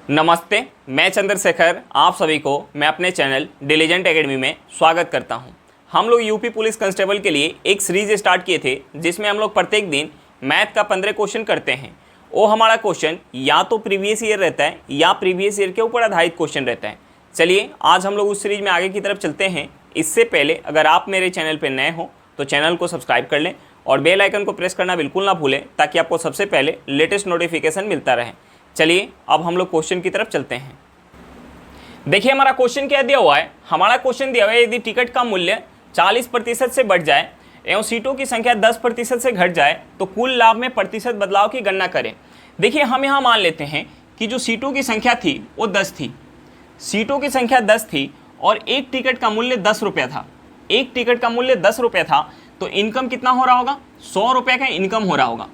नमस्ते, मैं चंद्रशेखर आप सभी को मैं अपने चैनल डिलीजेंट एकेडमी में स्वागत करता हूं। हम लोग यूपी पुलिस कांस्टेबल के लिए एक सीरीज स्टार्ट किए थे जिसमें हम लोग प्रत्येक दिन मैथ का 15 क्वेश्चन करते हैं। वो हमारा क्वेश्चन या तो प्रीवियस ईयर रहता है या प्रीवियस ईयर के ऊपर आधारित क्वेश्चन रहता है। चलिए आज हम लोग उस सीरीज में आगे की तरफ चलते हैं। इससे पहले अगर आप मेरे चैनल पर नए हो तो चैनल को सब्सक्राइब कर लें और बेल आइकन को प्रेस करना बिल्कुल ना भूलें ताकि आपको सबसे पहले लेटेस्ट नोटिफिकेशन मिलता रहे। चलिए अब हम लोग क्वेश्चन की तरफ चलते हैं। देखिए हमारा क्वेश्चन क्या दिया हुआ है। हमारा क्वेश्चन दिया हुआ है यदि टिकट का मूल्य 40% से बढ़ जाए एवं सीटों की संख्या 10% से घट जाए तो कुल लाभ में प्रतिशत बदलाव की गणना करें। देखिए हम यहाँ मान लेते हैं कि जो सीटों की संख्या थी वो 10 थी, सीटों की संख्या 10 थी और एक टिकट का मूल्य 10 रुपया था। एक टिकट का मूल्य 10 रुपया था तो इनकम कितना हो रहा होगा? 100 रुपये का इनकम हो रहा होगा।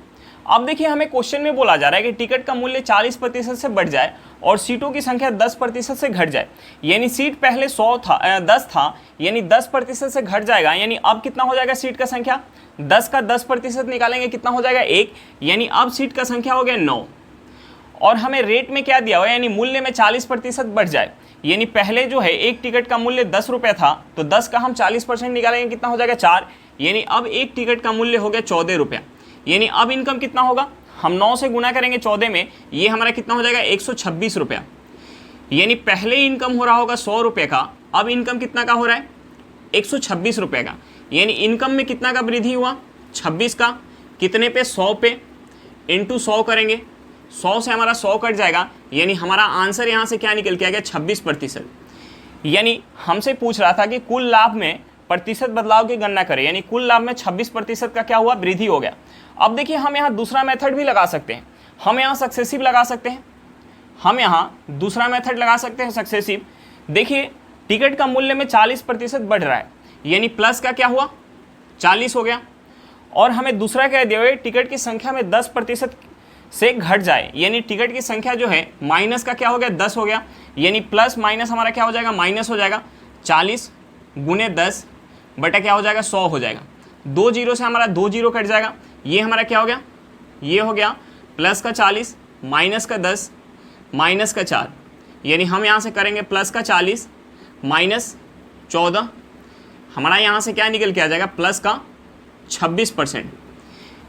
अब देखिए हमें क्वेश्चन में बोला जा रहा है कि टिकट का मूल्य 40% से बढ़ जाए और सीटों की संख्या 10% से घट जाए, यानी सीट पहले 10 था यानी 10% से घट जाएगा। यानी अब कितना हो जाएगा? सीट का संख्या 10 का 10% निकालेंगे कितना हो जाएगा? 1, यानी अब सीट का संख्या हो गया 9। और हमें रेट में क्या दिया हुआ है? यानी मूल्य में 40% बढ़ जाए, यानी पहले जो है एक टिकट का मूल्य 10 रुपया था तो 10 का हम 40% निकालेंगे कितना हो जाएगा? 4, यानी अब एक टिकट का मूल्य हो गया 14 रुपया। यानी अब इनकम कितना होगा? हम 9 से गुना करेंगे 14 में, ये हमारा कितना हो जाएगा? 126 रुपया। यानी पहले इनकम हो रहा होगा 100 रुपये का, अब इनकम कितना का हो रहा है? 126 रुपये का। यानी इनकम में कितना का वृद्धि हुआ? 26 का। कितने पे? 100 पे। इंटू 100 करेंगे, 100 से हमारा 100 कट जाएगा, यानी हमारा आंसर यहाँ से क्या निकल के आ गया? 26%। यानी हमसे पूछ रहा था कि कुल लाभ में प्रतिशत बदलाव की गणना करें, यानी कुल लाभ में 26% का क्या हुआ? वृद्धि हो गया। अब देखिए हम यहाँ दूसरा मेथड भी लगा सकते हैं, हम यहाँ सक्सेसिव लगा सकते हैं, हम यहाँ दूसरा मेथड लगा सकते हैं सक्सेसिव। देखिए टिकट का मूल्य में 40% बढ़ रहा है, यानी प्लस का क्या हुआ? 40 हो गया। और हमें दूसरा क्या दिया हुआ है? टिकट की संख्या में 10% से घट जाए, यानी टिकट की संख्या जो है माइनस का क्या हो गया? 10 हो गया। यानी प्लस माइनस हमारा क्या हो जाएगा? माइनस हो जाएगा। 40 गुने 10 बटा क्या हो जाएगा? 100 हो जाएगा। 2 जीरो से हमारा 2 जीरो कट जाएगा, ये हमारा क्या हो गया? ये हो गया प्लस का 40 माइनस का 10 माइनस का 4, यानी हम यहाँ से करेंगे प्लस का 40 माइनस 14, हमारा यहाँ से क्या निकल के आ जाएगा? प्लस का 26%।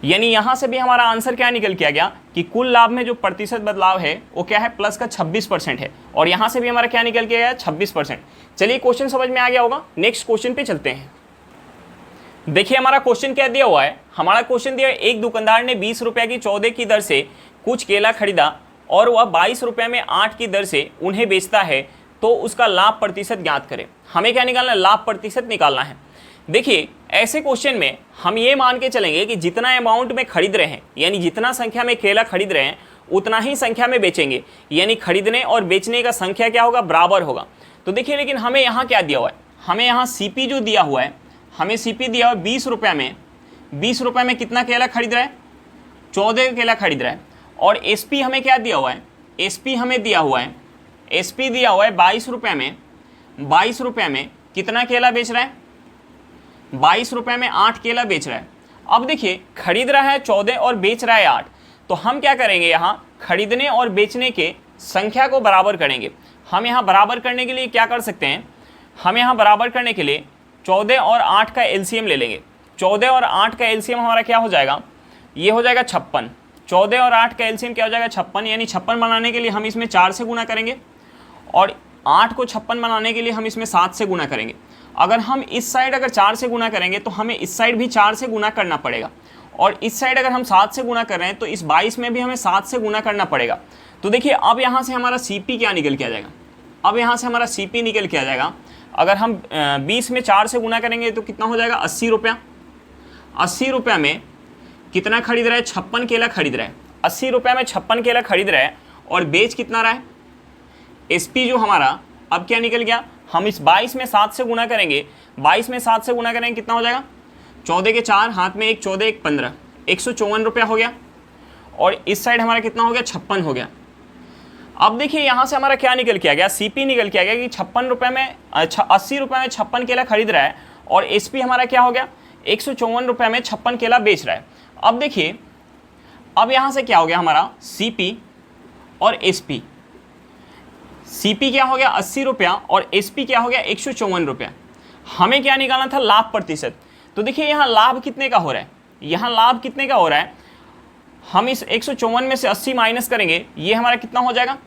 यानी यहाँ से भी हमारा आंसर क्या निकल के आ गया कि कुल लाभ में जो प्रतिशत बदलाव है वो क्या है? प्लस का 26% है। और यहाँ से भी हमारा क्या निकल के आया? 26%। चलिए क्वेश्चन समझ में आ गया होगा। नेक्स्ट क्वेश्चन पे चलते हैं। देखिए हमारा क्वेश्चन क्या दिया हुआ है। हमारा क्वेश्चन दिया है एक दुकानदार ने 20 रुपये की 14 की दर से कुछ केला खरीदा और वह 22 रुपये में 8 की दर से उन्हें बेचता है, तो उसका लाभ प्रतिशत ज्ञात करें। हमें क्या निकालना है? लाभ प्रतिशत निकालना है। देखिए ऐसे क्वेश्चन में हम ये मान के चलेंगे कि जितना अमाउंट में खरीद रहे हैं, यानी जितना संख्या में केला खरीद रहे हैं उतना ही संख्या में बेचेंगे, यानी खरीदने और बेचने का संख्या क्या होगा? बराबर होगा। तो देखिए लेकिन हमें यहाँ क्या दिया हुआ है? हमें यहाँ सीपी जो दिया हुआ है, हमें सीपी दिया हुआ है 20 रुपये में। 20 रुपये में कितना केला खरीद रहा है? 14 केला खरीद रहा है। और एसपी हमें क्या दिया हुआ है? एसपी हमें दिया हुआ है, एसपी दिया हुआ है 22 रुपये में। 22 रुपये में कितना केला बेच रहा है? 22 रुपये में 8 केला बेच रहा है। अब देखिए खरीद रहा है 14 और बेच रहा है 8, तो हम क्या करेंगे? यहाँ खरीदने और बेचने के संख्या को बराबर करेंगे। हम यहाँ बराबर करने के लिए क्या कर सकते हैं? हम यहाँ बराबर करने के लिए 14 और 8 का एलसीएम ले लेंगे। 14 और 8 का एलसीएम हमारा क्या हो जाएगा? ये हो जाएगा 56। 14 और 8 का एलसीएम क्या हो जाएगा? 56। यानी 56 बनाने के लिए हम इसमें 4 से गुना करेंगे और 8 को 56 बनाने के लिए हम इसमें 7 से गुना करेंगे। अगर हम इस साइड अगर 4 से गुना करेंगे तो हमें इस साइड भी 4 से गुना करना पड़ेगा, और इस साइड अगर हम 7 से गुना कर रहे हैं तो इस 22 में भी हमें 7 से गुना करना पड़ेगा। तो देखिए अब यहाँ से हमारा सीपी क्या निकल के आ जाएगा? अब यहाँ से हमारा सीपी निकल के आ जाएगा। अगर हम 20 में 4 से गुना करेंगे तो कितना हो जाएगा? 80 रुपया। 80 रुपये में कितना खरीद रहा है? 56 केला खरीद रहा है। 80 रुपये में 56 केला खरीद रहा है और बेच कितना रहा है? एसपी जो हमारा अब क्या निकल गया? हम इस 22 में 7 से गुना करेंगे, 22 में 7 से गुना करेंगे कितना हो जाएगा? 14 के 4 हाथ में 1, 14 1 15, 154 रुपया हो गया। और इस साइड हमारा कितना हो गया? 56 हो गया। अब देखिए यहाँ से हमारा क्या निकल के आ गया? सीपी निकल के आ गया कि 56 रुपये में 80 रुपये में 56 केला खरीद रहा है और एसपी हमारा क्या हो गया? 154 रुपये में 56 केला बेच रहा है। अब देखिए अब यहाँ से क्या हो गया? हमारा सीपी और एसपी CP क्या हो गया 80 रुपया और SP क्या हो गया 154 रुपया। हमें क्या निकालना था लाभ प्रतिशत। तो देखिए यहाँ लाभ कितने का हो रहा है, यहाँ लाभ कितने का हो रहा है, हम इस 154 में से 80 माइनस करेंगे, ये हमारा कितना हो जाएगा,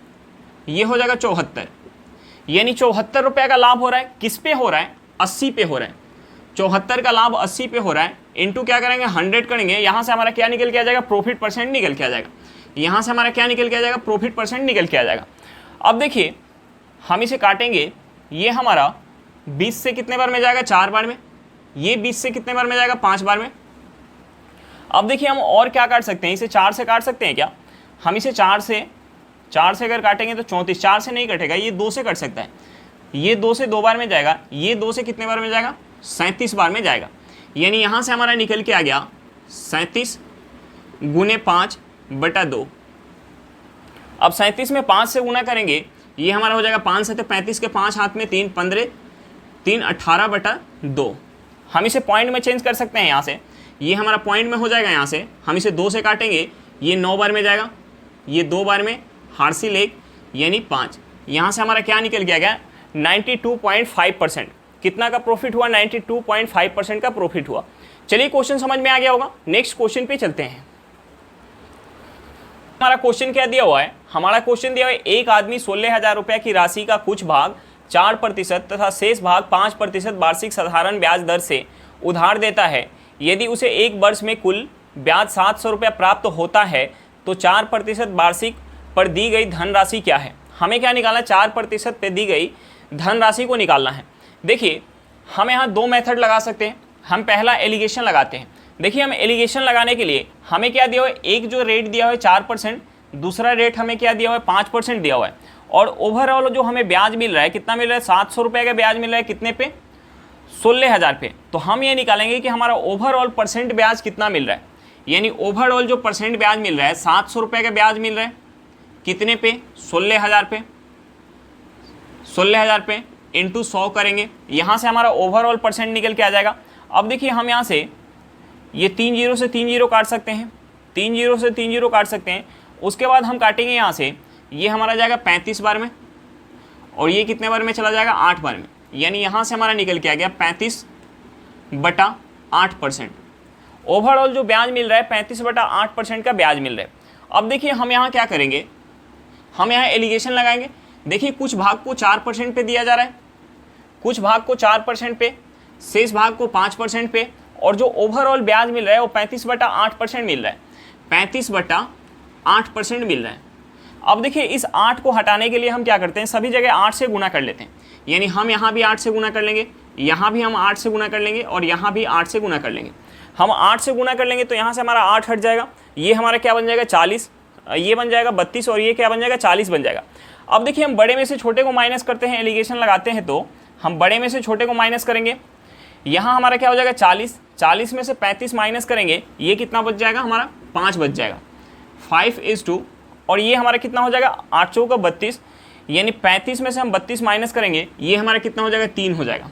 ये हो जाएगा 74, यानी 74 रुपये का लाभ हो रहा है। किस पे हो रहा है, 80 पे हो रहा है। 74 का लाभ 80 पे हो रहा है, इंटू क्या करेंगे 100 करेंगे, यहाँ से हमारा क्या निकल के आ जाएगा, प्रॉफिट परसेंट निकल के आ जाएगा। यहाँ से हमारा क्या निकल के आ जाएगा, प्रॉफिट परसेंट निकल के आ जाएगा। अब देखिए हम इसे काटेंगे, ये हमारा 20 से कितने बार में जाएगा, 4 बार में, ये 20 से कितने बार में जाएगा, 5 बार में। अब देखिए हम और क्या काट सकते हैं, इसे 4 से काट सकते हैं क्या, हम इसे 4 से अगर काटेंगे तो 34, 4 से नहीं कटेगा, ये 2 से कट सकता है, ये 2 से 2 बार में जाएगा, ये 2 से कितने बार में जाएगा, 37 बार में जाएगा। यानी यहाँ से हमारा निकल के आ गया 37 गुने 5/2। अब 37 में 5 से गुना करेंगे, ये हमारा हो जाएगा 5 से 35 के 5 हाथ में 3, 15, 3 18/2। हम इसे पॉइंट में चेंज कर सकते हैं, यहाँ से ये हमारा पॉइंट में हो जाएगा, यहाँ से हम इसे 2 से काटेंगे, ये 9 बार में जाएगा, ये 2 बार में, हार्सिल 1 यानी 5। यहाँ से हमारा क्या निकल गया 92.5%। कितना का प्रॉफिट हुआ, 92.5% का प्रॉफिट हुआ। चलिए क्वेश्चन समझ में आ गया होगा, नेक्स्ट क्वेश्चन पे चलते हैं। हमारा क्वेश्चन क्या दिया हुआ है, हमारा क्वेश्चन दिया हुआ है एक आदमी 16,000 रुपये की राशि का कुछ भाग 4% तथा शेष भाग 5% वार्षिक साधारण ब्याज दर से उधार देता है। यदि उसे एक वर्ष में कुल ब्याज 700 रुपया प्राप्त होता है तो 4% वार्षिक पर दी गई धनराशि क्या है। हमें क्या निकालना है, 4% पे दी गई धनराशि को निकालना है। देखिए हम यहाँ 2 मेथड लगा सकते हैं। हम पहला एलिगेशन लगाते हैं। देखिए हम एलिगेशन लगाने के लिए हमें क्या दिया हुआ है, एक जो रेट दिया हुआ है 4%, दूसरा रेट हमें क्या दिया हुआ है 5% दिया हुआ है, और ओवरऑल जो हमें ब्याज मिल रहा है कितना मिल रहा है, 700 रुपये का ब्याज मिल रहा है, कितने पे, 16,000 पे। तो हम ये निकालेंगे कि हमारा ओवरऑल परसेंट ब्याज कितना मिल रहा है, यानी ओवरऑल जो परसेंट ब्याज मिल रहा है 700 रुपये का ब्याज मिल रहा है, कितने पे, 16,000 पे, 16,000 पे इंटू 100 करेंगे, यहाँ से हमारा ओवरऑल परसेंट निकल के आ जाएगा। अब देखिए हम यहाँ से ये 3 जीरो से 3 जीरो काट सकते हैं, 3 जीरो से 3 जीरो काट सकते हैं। उसके बाद हम काटेंगे यहाँ से, ये हमारा जाएगा 35 बार में, और ये कितने बार में चला जाएगा, 8 बार में, यानी यहाँ से हमारा निकल के आ गया 35/8%। ओवरऑल जो ब्याज मिल रहा है 35/8% का ब्याज मिल रहा है। अब देखिए हम यहाँ क्या करेंगे, हम यहाँ एलिगेशन लगाएंगे। देखिए कुछ भाग को 4% पे दिया जा रहा है, कुछ भाग को 4% पे, शेष भाग को 5% पे, और जो ओवरऑल ब्याज मिल रहा है वो 35/8% मिल रहा है, 35/8% मिल रहा है। अब देखिए इस 8 को हटाने के लिए हम क्या करते हैं, सभी जगह 8 से गुना कर लेते हैं, यानी हम यहाँ भी 8 से गुना कर लेंगे, यहाँ भी हम 8 से गुना कर लेंगे, और यहाँ भी 8 से गुना कर लेंगे। हम 8 से गुना कर लेंगे तो यहाँ से हमारा 8 हट जाएगा, ये हमारा क्या बन जाएगा 40, ये बन जाएगा 32, और ये क्या बन जाएगा 40 बन जाएगा। अब देखिए हम बड़े में से छोटे को माइनस करते हैं, एलिगेशन लगाते हैं, तो हम बड़े में से छोटे को माइनस करेंगे, यहाँ हमारा क्या हो जाएगा 40, 40 में से 35 माइनस करेंगे, ये कितना बच जाएगा हमारा 5 बच जाएगा, 5:2, और ये हमारा कितना हो जाएगा 8 चौका 32, यानी 35 में से हम 32 माइनस करेंगे, ये हमारा कितना हो जाएगा 3 हो जाएगा।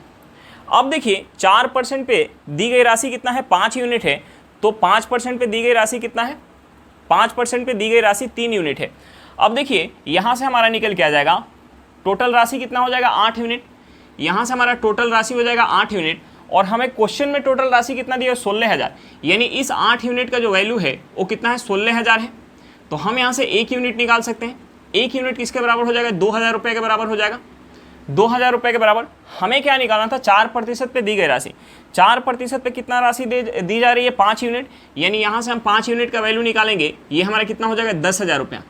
अब देखिए 4% पे दी गई राशि कितना है, 5 यूनिट है, तो 5% पे दी गई राशि कितना है, 5% पे दी गई राशि 3 यूनिट है। अब देखिए यहाँ से हमारा निकल के आ जाएगा टोटल राशि कितना हो जाएगा 8 यूनिट, यहाँ से हमारा टोटल राशि हो जाएगा 8 यूनिट, और हमें क्वेश्चन में टोटल राशि कितना दिया है 16,000, यानी इस 8 यूनिट का जो वैल्यू है वो कितना है 16,000 है। तो हम यहाँ से 1 यूनिट निकाल सकते हैं, 1 यूनिट किसके बराबर हो जाएगा, 2,000 रुपये के बराबर हो जाएगा, 2,000 रुपये के बराबर। हमें क्या निकालना था, 4% पे दी गई राशि, 4% पे कितना राशि दी जा रही है 5 यूनिट, यानी यहाँ से हम 5 यूनिट का वैल्यू निकालेंगे, ये हमारा कितना हो जाएगा 10,000 रुपया।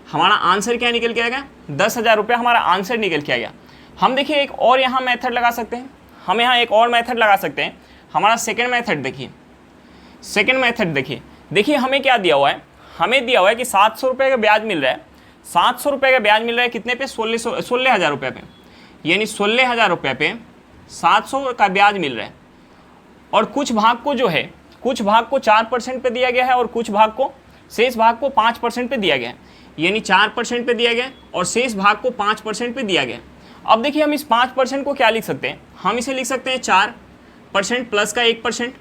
हमारा आंसर क्या निकल के आएगा, 10,000 रुपया हमारा आंसर निकल के आएगा। हम देखिए एक और यहाँ मेथड लगा सकते हैं, हम यहाँ एक और मेथड लगा सकते हैं। हमारा सेकंड मेथड देखिए, सेकंड मेथड देखिए हमें क्या दिया हुआ है, हमें दिया हुआ है कि 700 रुपये का ब्याज मिल रहा है, 700 रुपये का ब्याज मिल रहा है कितने पे, 16,000 रुपये पे, यानी 16,000 रुपये पे 700 का ब्याज मिल रहा है, और कुछ भाग को जो है, कुछ भाग को 4% पे दिया गया है, और कुछ भाग को, शेष भाग को 5% पे दिया गया है, यानी 4% पे दिया गया और शेष भाग को 5% पे दिया गया। अब देखिए हम इस 5% को क्या लिख सकते हैं, हम इसे लिख सकते हैं 4% प्लस का 1%।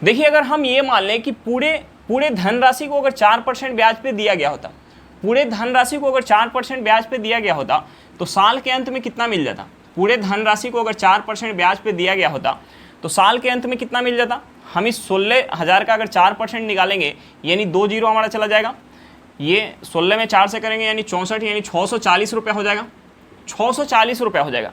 देखिए अगर हम ये मान लें कि पूरे धनराशि को अगर 4% ब्याज पे दिया गया होता, पूरे धनराशि को अगर 4% ब्याज पे दिया गया होता तो साल के अंत में कितना मिल जाता? पूरे धनराशि को अगर 4% ब्याज पे दिया गया होता तो साल के अंत में कितना मिल जाता? हम इस 16,000 का अगर 4% निकालेंगे यानी 2 जीरो हमारा चला जाएगा, ये 16 में 4 से करेंगे यानी 64 यानी 640 रुपये हो जाएगा, 640 रुपये हो जाएगा।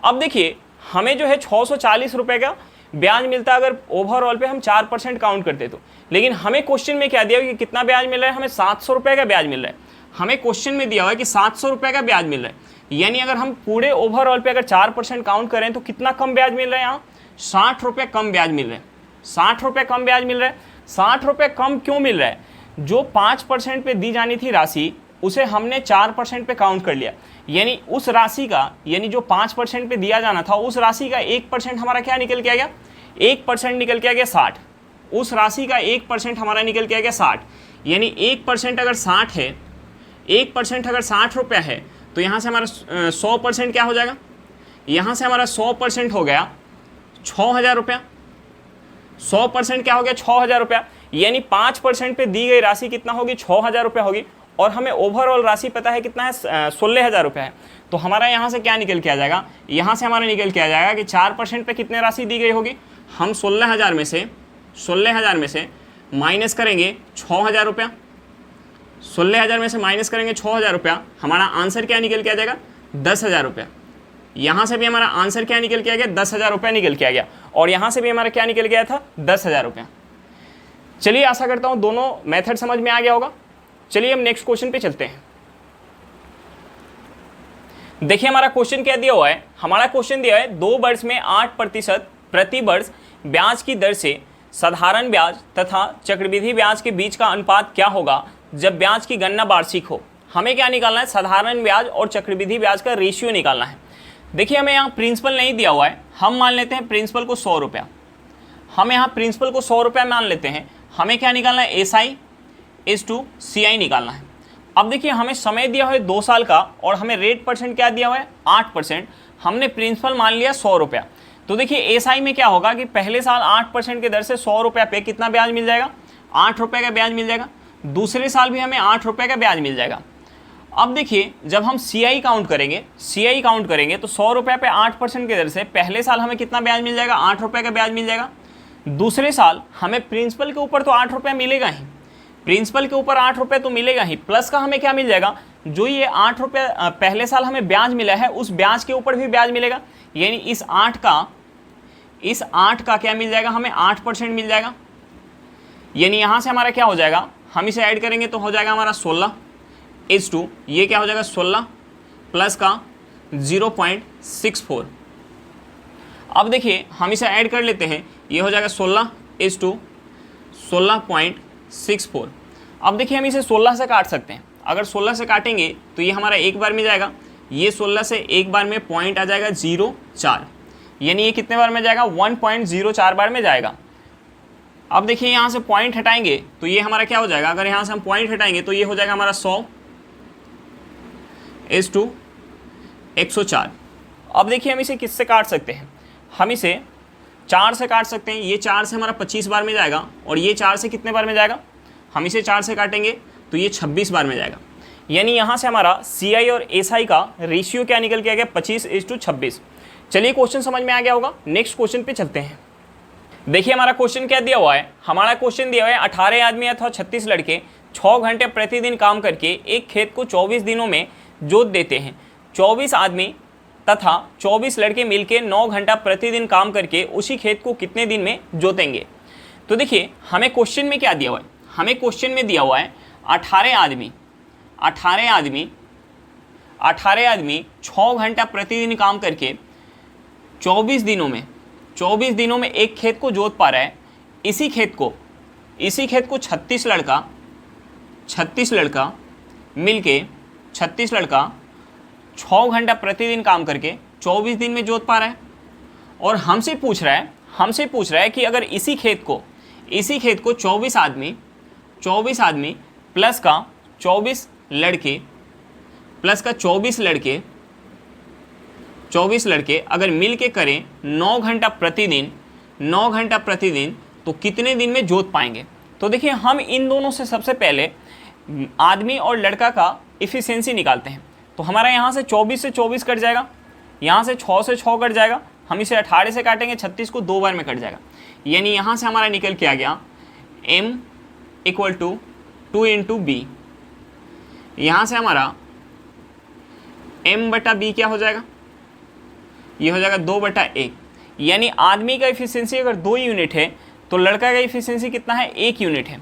अब देखिए हमें जो है 640 रुपये का ब्याज मिलता है अगर ओवरऑल पे हम 4% काउंट करते तो, लेकिन हमें क्वेश्चन में क्या दिया हुआ कि कितना ब्याज मिल रहा है? हमें 700 रुपये का ब्याज मिल रहा है। हमें क्वेश्चन में दिया हुआ है कि 700 रुपये का ब्याज मिल रहा है, यानी अगर हम पूरे ओवरऑल पे अगर 4% काउंट करें तो कितना कम ब्याज मिल रहा है? यहाँ 60 रुपये कम ब्याज मिल रहा है, 60 रुपये कम ब्याज मिल रहा है। 60 रुपये कम क्यों मिल रहा है? जो 5% पे दी जानी थी राशि उसे हमने 4% पे काउंट कर लिया, यानी उस राशि का, यानी जो 5% पे दिया जाना था उस राशि का 1% हमारा क्या निकल के आ गया? 1% निकल के आ गया 60। उस राशि का 1% हमारा निकल के आ गया 60, यानी 1% अगर 60 है, 1% अगर 60 रुपये है तो यहाँ से हमारा 100% क्या हो जाएगा? यहाँ से हमारा 100% हो गया 6,000 रुपया। 100% क्या हो गया? 6,000 रुपया, यानी 5% पे दी गई राशि कितना होगी? 6,000 रुपया होगी, और हमें ओवरऑल राशि पता है कितना है? 16,000 रुपया है। तो हमारा यहाँ से क्या निकल के आ जाएगा? यहाँ से हमारा निकल के आ जाएगा कि 4% पे कितने राशि दी गई होगी? हम 16,000 में से माइनस करेंगे 6,000 रुपया, 16,000 में से माइनस करेंगे 6,000 रुपया, हमारा आंसर क्या निकल के आ जाएगा? 10,000 रुपया। यहाँ से भी हमारा आंसर क्या निकल के आ गया? 10,000 रुपया निकल के आ गया, और यहाँ से भी हमारा क्या निकल गया था? 10,000 रुपया। चलिए आशा करता हूँ दोनों मेथड समझ में आ गया होगा। चलिए हम नेक्स्ट क्वेश्चन पे चलते हैं। देखिए हमारा क्वेश्चन क्या दिया हुआ है। हमारा क्वेश्चन दिया है 2 वर्ष में 8% प्रति वर्ष ब्याज की दर से साधारण ब्याज तथा चक्रवृद्धि ब्याज के बीच का अनुपात क्या होगा जब ब्याज की गणना वार्षिक हो। हमें क्या निकालना है? साधारण ब्याज और चक्रवृद्धि ब्याज का रेशियो निकालना है। देखिए हमें यहाँ प्रिंसिपल नहीं दिया हुआ है, हम मान लेते हैं प्रिंसिपल को 100 रुपया। हम यहाँ प्रिंसिपल को 100 रुपया मान लेते हैं। हमें क्या निकालना है? SI इज टू CI निकालना है। अब देखिए हमें समय दिया हुआ है 2 साल का, और हमें रेट परसेंट क्या दिया हुआ है? 8%। हमने प्रिंसिपल मान लिया 100 रुपया। तो देखिए SI में क्या होगा कि पहले साल 8% की दर से 100 रुपया पे कितना ब्याज मिल जाएगा? 8 रुपये का ब्याज मिल जाएगा। दूसरे साल भी हमें 8 रुपये का ब्याज मिल जाएगा। अब देखिए जब हम CI काउंट करेंगे तो 100 रुपये पे 8% की दर से पहले साल हमें कितना ब्याज मिल जाएगा? 8 रुपये का ब्याज मिल जाएगा। दूसरे साल हमें प्रिंसिपल के ऊपर तो 8 रुपये मिलेगा ही, प्रिंसिपल के ऊपर 8 रुपये तो मिलेगा ही, प्लस का हमें क्या मिल जाएगा? जो ये 8 रुपये पहले साल हमें ब्याज मिला है उस ब्याज के ऊपर भी ब्याज मिलेगा, यानी इस 8 का क्या मिल जाएगा? हमें 8% मिल जाएगा। यानी यहाँ से हमारा क्या हो जाएगा? हम इसे ऐड करेंगे तो हो जाएगा हमारा 16 इज टू, ये क्या हो जाएगा? 16 प्लस का 0.64। अब देखिए हम इसे ऐड कर लेते हैं, ये हो जाएगा 16 इज टू 16.64। अब देखिए हम इसे 16 से काट सकते हैं। अगर 16 से काटेंगे तो ये हमारा एक बार में जाएगा, ये 16 से एक बार में पॉइंट आ जाएगा 0.4, यानी ये कितने बार में जाएगा? 1.04 बार में जाएगा। अब देखिए यहाँ से पॉइंट हटाएंगे तो ये हमारा क्या हो जाएगा? अगर यहाँ से हम पॉइंट हटाएंगे तो ये हो जाएगा हमारा 100 इज टू 104। अब देखिए हम इसे किससे काट सकते हैं? हम इसे 4 से काट सकते हैं। ये 4 से हमारा 25 बार में जाएगा, और ये 4 से कितने बार में जाएगा? हम इसे 4 से काटेंगे तो ये 26 बार में जाएगा। यानी यहाँ से हमारा CI और SI का रेशियो क्या निकल के आ गया? 25 इज टू 26। चलिए क्वेश्चन समझ में आ गया होगा। नेक्स्ट क्वेश्चन पे चलते हैं। देखिए हमारा क्वेश्चन क्या दिया हुआ है। हमारा क्वेश्चन दिया हुआ है 18 आदमी अथवा 36 लड़के 6 घंटे प्रतिदिन काम करके एक खेत को 24 दिनों में जोत देते हैं। 24 आदमी तथा 24 लड़के मिलकर 9 घंटा प्रतिदिन काम करके उसी खेत को कितने दिन में जोतेंगे। तो देखिए हमें क्वेश्चन में क्या दिया हुआ है? हमें क्वेश्चन में दिया हुआ है 18 आदमी 6 घंटा प्रतिदिन काम करके 24 दिनों में एक खेत को जोत पा रहा है। इसी खेत को 36 लड़का मिलके 6 घंटा प्रतिदिन काम करके 24 दिन में जोत पा रहा है। और हमसे पूछ रहा है कि अगर इसी खेत को 24 आदमी प्लस का 24 लड़के अगर मिल के करें 9 घंटा प्रतिदिन तो कितने दिन में जोत पाएंगे। तो देखिए हम इन दोनों से सबसे पहले आदमी और लड़का का इफ़िशियंसी निकालते हैं। तो हमारा यहाँ से 24 से 24 कट जाएगा, यहाँ से 6 से 6 कट जाएगा, हम इसे 18 से काटेंगे, 36 को 2 बार में कट जाएगा। यानी यहाँ से हमारा निकल के आ गया m equal to 2 into B. यहाँ से हमारा m बटा बी क्या हो जाएगा, ये हो जाएगा 2/1। यानी आदमी का इफिशियंसी अगर 2 यूनिट है तो लड़का का इफिशियंसी कितना है, 1 यूनिट है।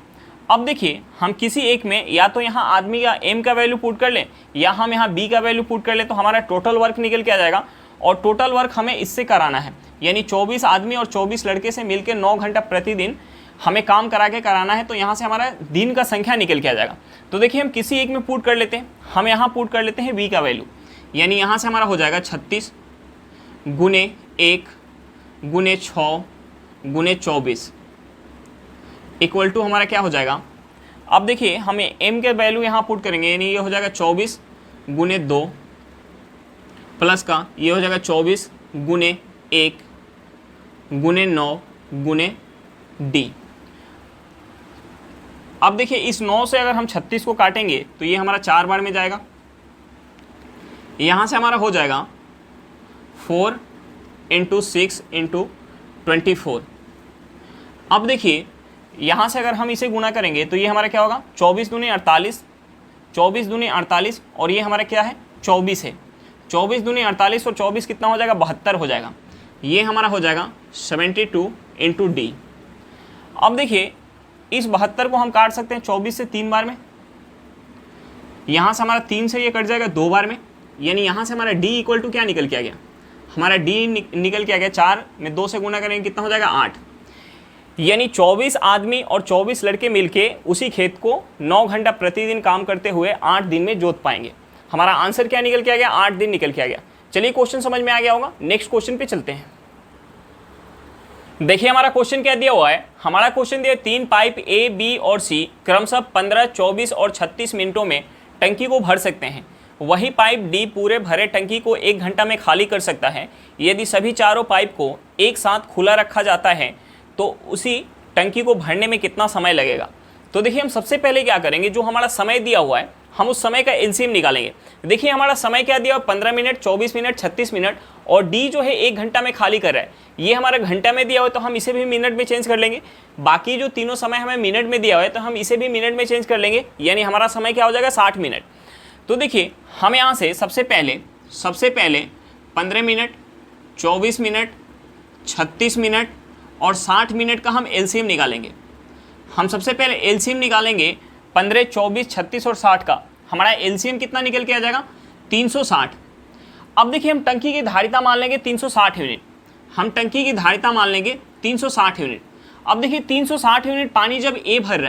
अब देखिए हम किसी एक में या तो यहाँ आदमी का m का वैल्यू पुट कर लें या हम यहाँ b का वैल्यू पुट कर लें, तो हमारा टोटल वर्क निकल के आ जाएगा। और टोटल वर्क हमें इससे कराना है, यानी 24 आदमी और 24 लड़के से मिलकर 9 घंटा प्रतिदिन हमें काम करा के कराना है। तो यहाँ से हमारा दिन का संख्या निकल के आ जाएगा। तो देखिए हम किसी एक में पुट कर लेते हैं, हम यहाँ पुट कर लेते हैं b का वैल्यू, यानी यहाँ से हमारा हो जाएगा 36 गुने 1 गुने 6 गुने 24 इक्वल टू हमारा क्या हो जाएगा। अब देखिए हमें m के वैल्यू यहाँ पुट करेंगे, यानी ये हो जाएगा 24 गुने 2 प्लस का ये हो जाएगा 24 गुने 1 गुने 9 गुने d। अब देखिए इस 9 से अगर हम 36 को काटेंगे तो ये हमारा 4 बार में जाएगा। यहाँ से हमारा हो जाएगा 4 इंटू 6 इंटू 24। अब देखिए यहाँ से अगर हम इसे गुना करेंगे तो ये हमारा क्या होगा, 24 दूनी 48, 24 दूनी 48 और ये हमारा क्या है 24 है। 24 दूनी 48 और 24 कितना हो जाएगा, 72 हो जाएगा। ये हमारा हो जाएगा 72 इंटू डी। अब देखिए इस 72 को हम काट सकते हैं 24 से 3 बार में, यहाँ से हमारा 3 से ये कट जाएगा 2 बार में, यानी यहाँ से हमारा d इक्वल टू क्या निकल के आ गया, हमारा d निकल के आ गया 4 में 2 से गुना करेंगे कितना हो जाएगा 8। यानी 24 आदमी और 24 लड़के मिलके उसी खेत को 9 घंटा प्रतिदिन काम करते हुए 8 दिन में जोत पाएंगे। हमारा आंसर क्या निकल के आ गया, 8 दिन निकल के आ गया। चलिए क्वेश्चन समझ में आ गया होगा, नेक्स्ट क्वेश्चन पे चलते हैं। देखिए हमारा क्वेश्चन क्या दिया हुआ है, हमारा क्वेश्चन दिया 3 पाइप ए बी और सी क्रमशः 15, 24 और 36 मिनटों में टंकी को भर सकते हैं। वही पाइप डी पूरे भरे टंकी को 1 घंटा में खाली कर सकता है। यदि सभी चारों पाइप को एक साथ खुला रखा जाता है तो उसी टंकी को भरने में कितना समय लगेगा। तो देखिए हम सबसे पहले क्या करेंगे, जो हमारा समय दिया हुआ है हम उस समय का एलसीएम निकालेंगे। देखिए हमारा समय क्या दिया हुआ, 15 मिनट, 24 मिनट, 36 मिनट और डी जो है 1 घंटा में खाली कर रहा है। ये हमारा घंटा में दिया हुआ है तो हम इसे भी मिनट में चेंज कर लेंगे। बाकी जो तीनों समय हमें मिनट में दिया हुआ है तो हम इसे भी मिनट में चेंज कर लेंगे, यानी हमारा समय क्या हो जाएगा 60 मिनट। तो देखिए हम यहाँ से सबसे पहले 15 मिनट, 24 मिनट, 36 मिनट और 60 मिनट का हम एलसीएम निकालेंगे। हम सबसे पहले एलसीएम निकालेंगे 15, 24, 36 और 60 का। हमारा एलसीएम कितना निकल के आ जाएगा, 360। अब देखिए हम टंकी की धारिता मान लेंगे 360 यूनिट। हम टंकी की धारिता मान लेंगे 360 यूनिट। अब देखिए 360 यूनिट पानी जब ए भर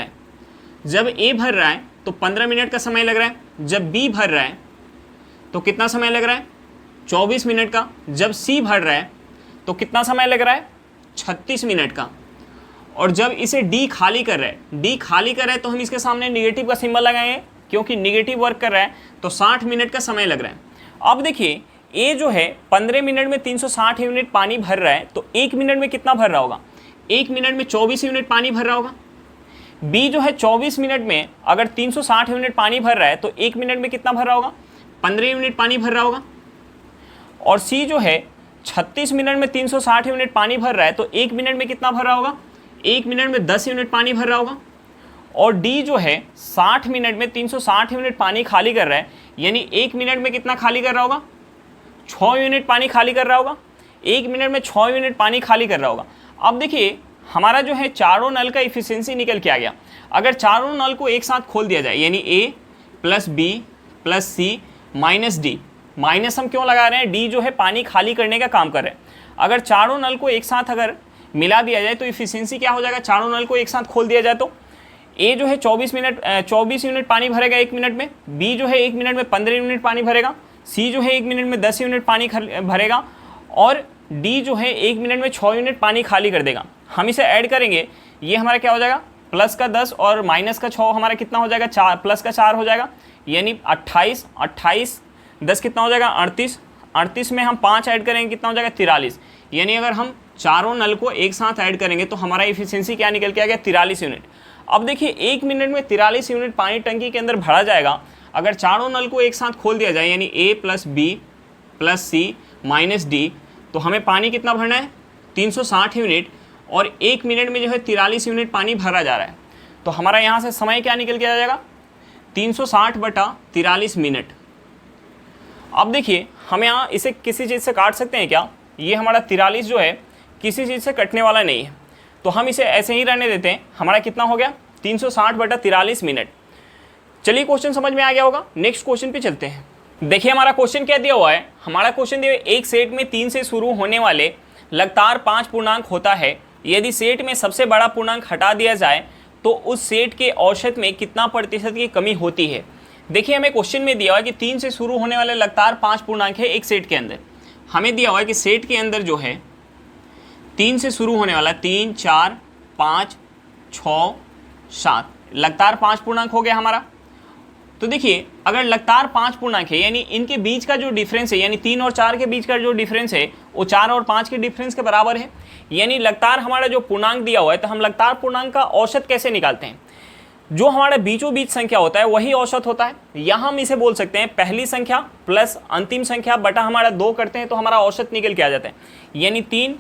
रहा है, तो 15 मिनट का समय लग रहा है। जब बी भर रहा है तो कितना समय लग रहा है, 24 मिनट का। जब सी भर रहा है तो कितना समय लग रहा है, 36 मिनट का। और जब इसे डी खाली कर रहा है तो हम इसके सामने निगेटिव का सिंबल लगाएंगे, क्योंकि निगेटिव वर्क कर रहा है तो 60 मिनट का समय लग रहा है। अब देखिए ए जो है 15 मिनट में 360 यूनिट पानी भर रहा है, तो 1 मिनट में कितना भर रहा होगा, 1 मिनट में 24 यूनिट पानी भर रहा होगा। बी जो है 24 मिनट में अगर 360 यूनिट पानी भर रहा है तो 1 मिनट में कितना भर रहा होगा, 15 यूनिट पानी भर रहा होगा। और सी जो है 36 मिनट में 360 यूनिट पानी भर रहा है तो 1 मिनट में कितना भर रहा होगा, 1 मिनट में 10 यूनिट पानी भर रहा होगा। और डी जो है 60 मिनट में 360 यूनिट पानी खाली कर रहा है, यानी 1 मिनट में कितना खाली कर रहा होगा, 6 यूनिट पानी खाली कर रहा होगा। 1 मिनट में 6 यूनिट पानी खाली कर रहा होगा। अब देखिए हमारा जो है चारों नल का इफिशियंसी निकल के आ गया। अगर चारों नल को एक साथ खोल दिया जाए, यानी ए प्लस बी प्लस सी माइनस डी, माइनस हम क्यों लगा रहे हैं, डी जो है पानी खाली करने का काम कर रहे हैं। अगर चारों नल को एक साथ अगर मिला दिया जाए तो इफिशियंसी क्या हो जाएगा, चारों नल को एक साथ खोल दिया जाए तो ए जो है 24 यूनिट पानी भरेगा 1 मिनट में, बी जो है 1 मिनट में 15 यूनिट पानी भरेगा, सी जो है 1 मिनट में 10 यूनिट पानी भरेगा और डी जो है 1 मिनट में 6 यूनिट पानी खाली कर देगा। हम इसे ऐड करेंगे, ये हमारा क्या हो जाएगा, प्लस का 10 और माइनस का 6 हमारा कितना हो जाएगा, 4 प्लस का 4 हो जाएगा, यानी 28, 10 कितना हो जाएगा 38, 38 में हम 5 ऐड करेंगे कितना हो जाएगा 43। यानी अगर हम चारों नल को एक साथ ऐड करेंगे तो हमारा इफिशियंसी क्या निकल के आ गया, 43 यूनिट। अब देखिए 1 मिनट में 43 यूनिट पानी टंकी के अंदर भरा जाएगा। अगर चारों नल को एक साथ खोल दिया जाए यानी A plus B plus C minus D, तो हमें पानी कितना भरना है 360 यूनिट, और 1 मिनट में जो है 43 यूनिट पानी भरा जा रहा है। तो हमारा यहाँ से समय क्या निकल के आ जाएगा 360/43 मिनट। अब देखिए हम यहाँ इसे किसी चीज़ से काट सकते हैं क्या? ये हमारा 43 जो है किसी चीज़ से कटने वाला नहीं है, तो हम इसे ऐसे ही रहने देते हैं। हमारा कितना हो गया 360/43 मिनट। चलिए क्वेश्चन समझ में आ गया होगा, नेक्स्ट क्वेश्चन पे चलते हैं। देखिए हमारा क्वेश्चन क्या दिया हुआ है, हमारा क्वेश्चन दिया है एक सेट में 3 से शुरू होने वाले लगातार 5 पूर्णांक होता है। यदि सेट में सबसे बड़ा पूर्णांक हटा दिया जाए तो उस सेट के औसत में कितना प्रतिशत की कमी होती है। देखिए हमें क्वेश्चन में दिया हुआ है कि 3 से शुरू होने वाले लगातार 5 पूर्णांक है एक सेट के अंदर। हमें दिया हुआ है कि सेट के अंदर जो है 3 से शुरू होने वाला 3, 4, 5, 6, 7 लगातार 5 पूर्णांक हो गया हमारा। तो देखिए अगर लगातार 5 पूर्णांक है यानी इनके बीच का जो डिफरेंस है, यानी 3 और 4 के बीच का जो डिफरेंस है वो 4 और 5 के डिफरेंस के बराबर है। यानी लगातार हमारा जो पूर्णांक दिया हुआ है, तो हम लगातार पूर्णांक का औसत कैसे निकालते हैं? जो हमारा बीचों बीच संख्या होता है वही औसत होता है। यहाँ हम इसे बोल सकते हैं पहली संख्या प्लस अंतिम संख्या बटा हमारा 2 करते हैं तो हमारा औसत निकल के आ जाता है। यानी 3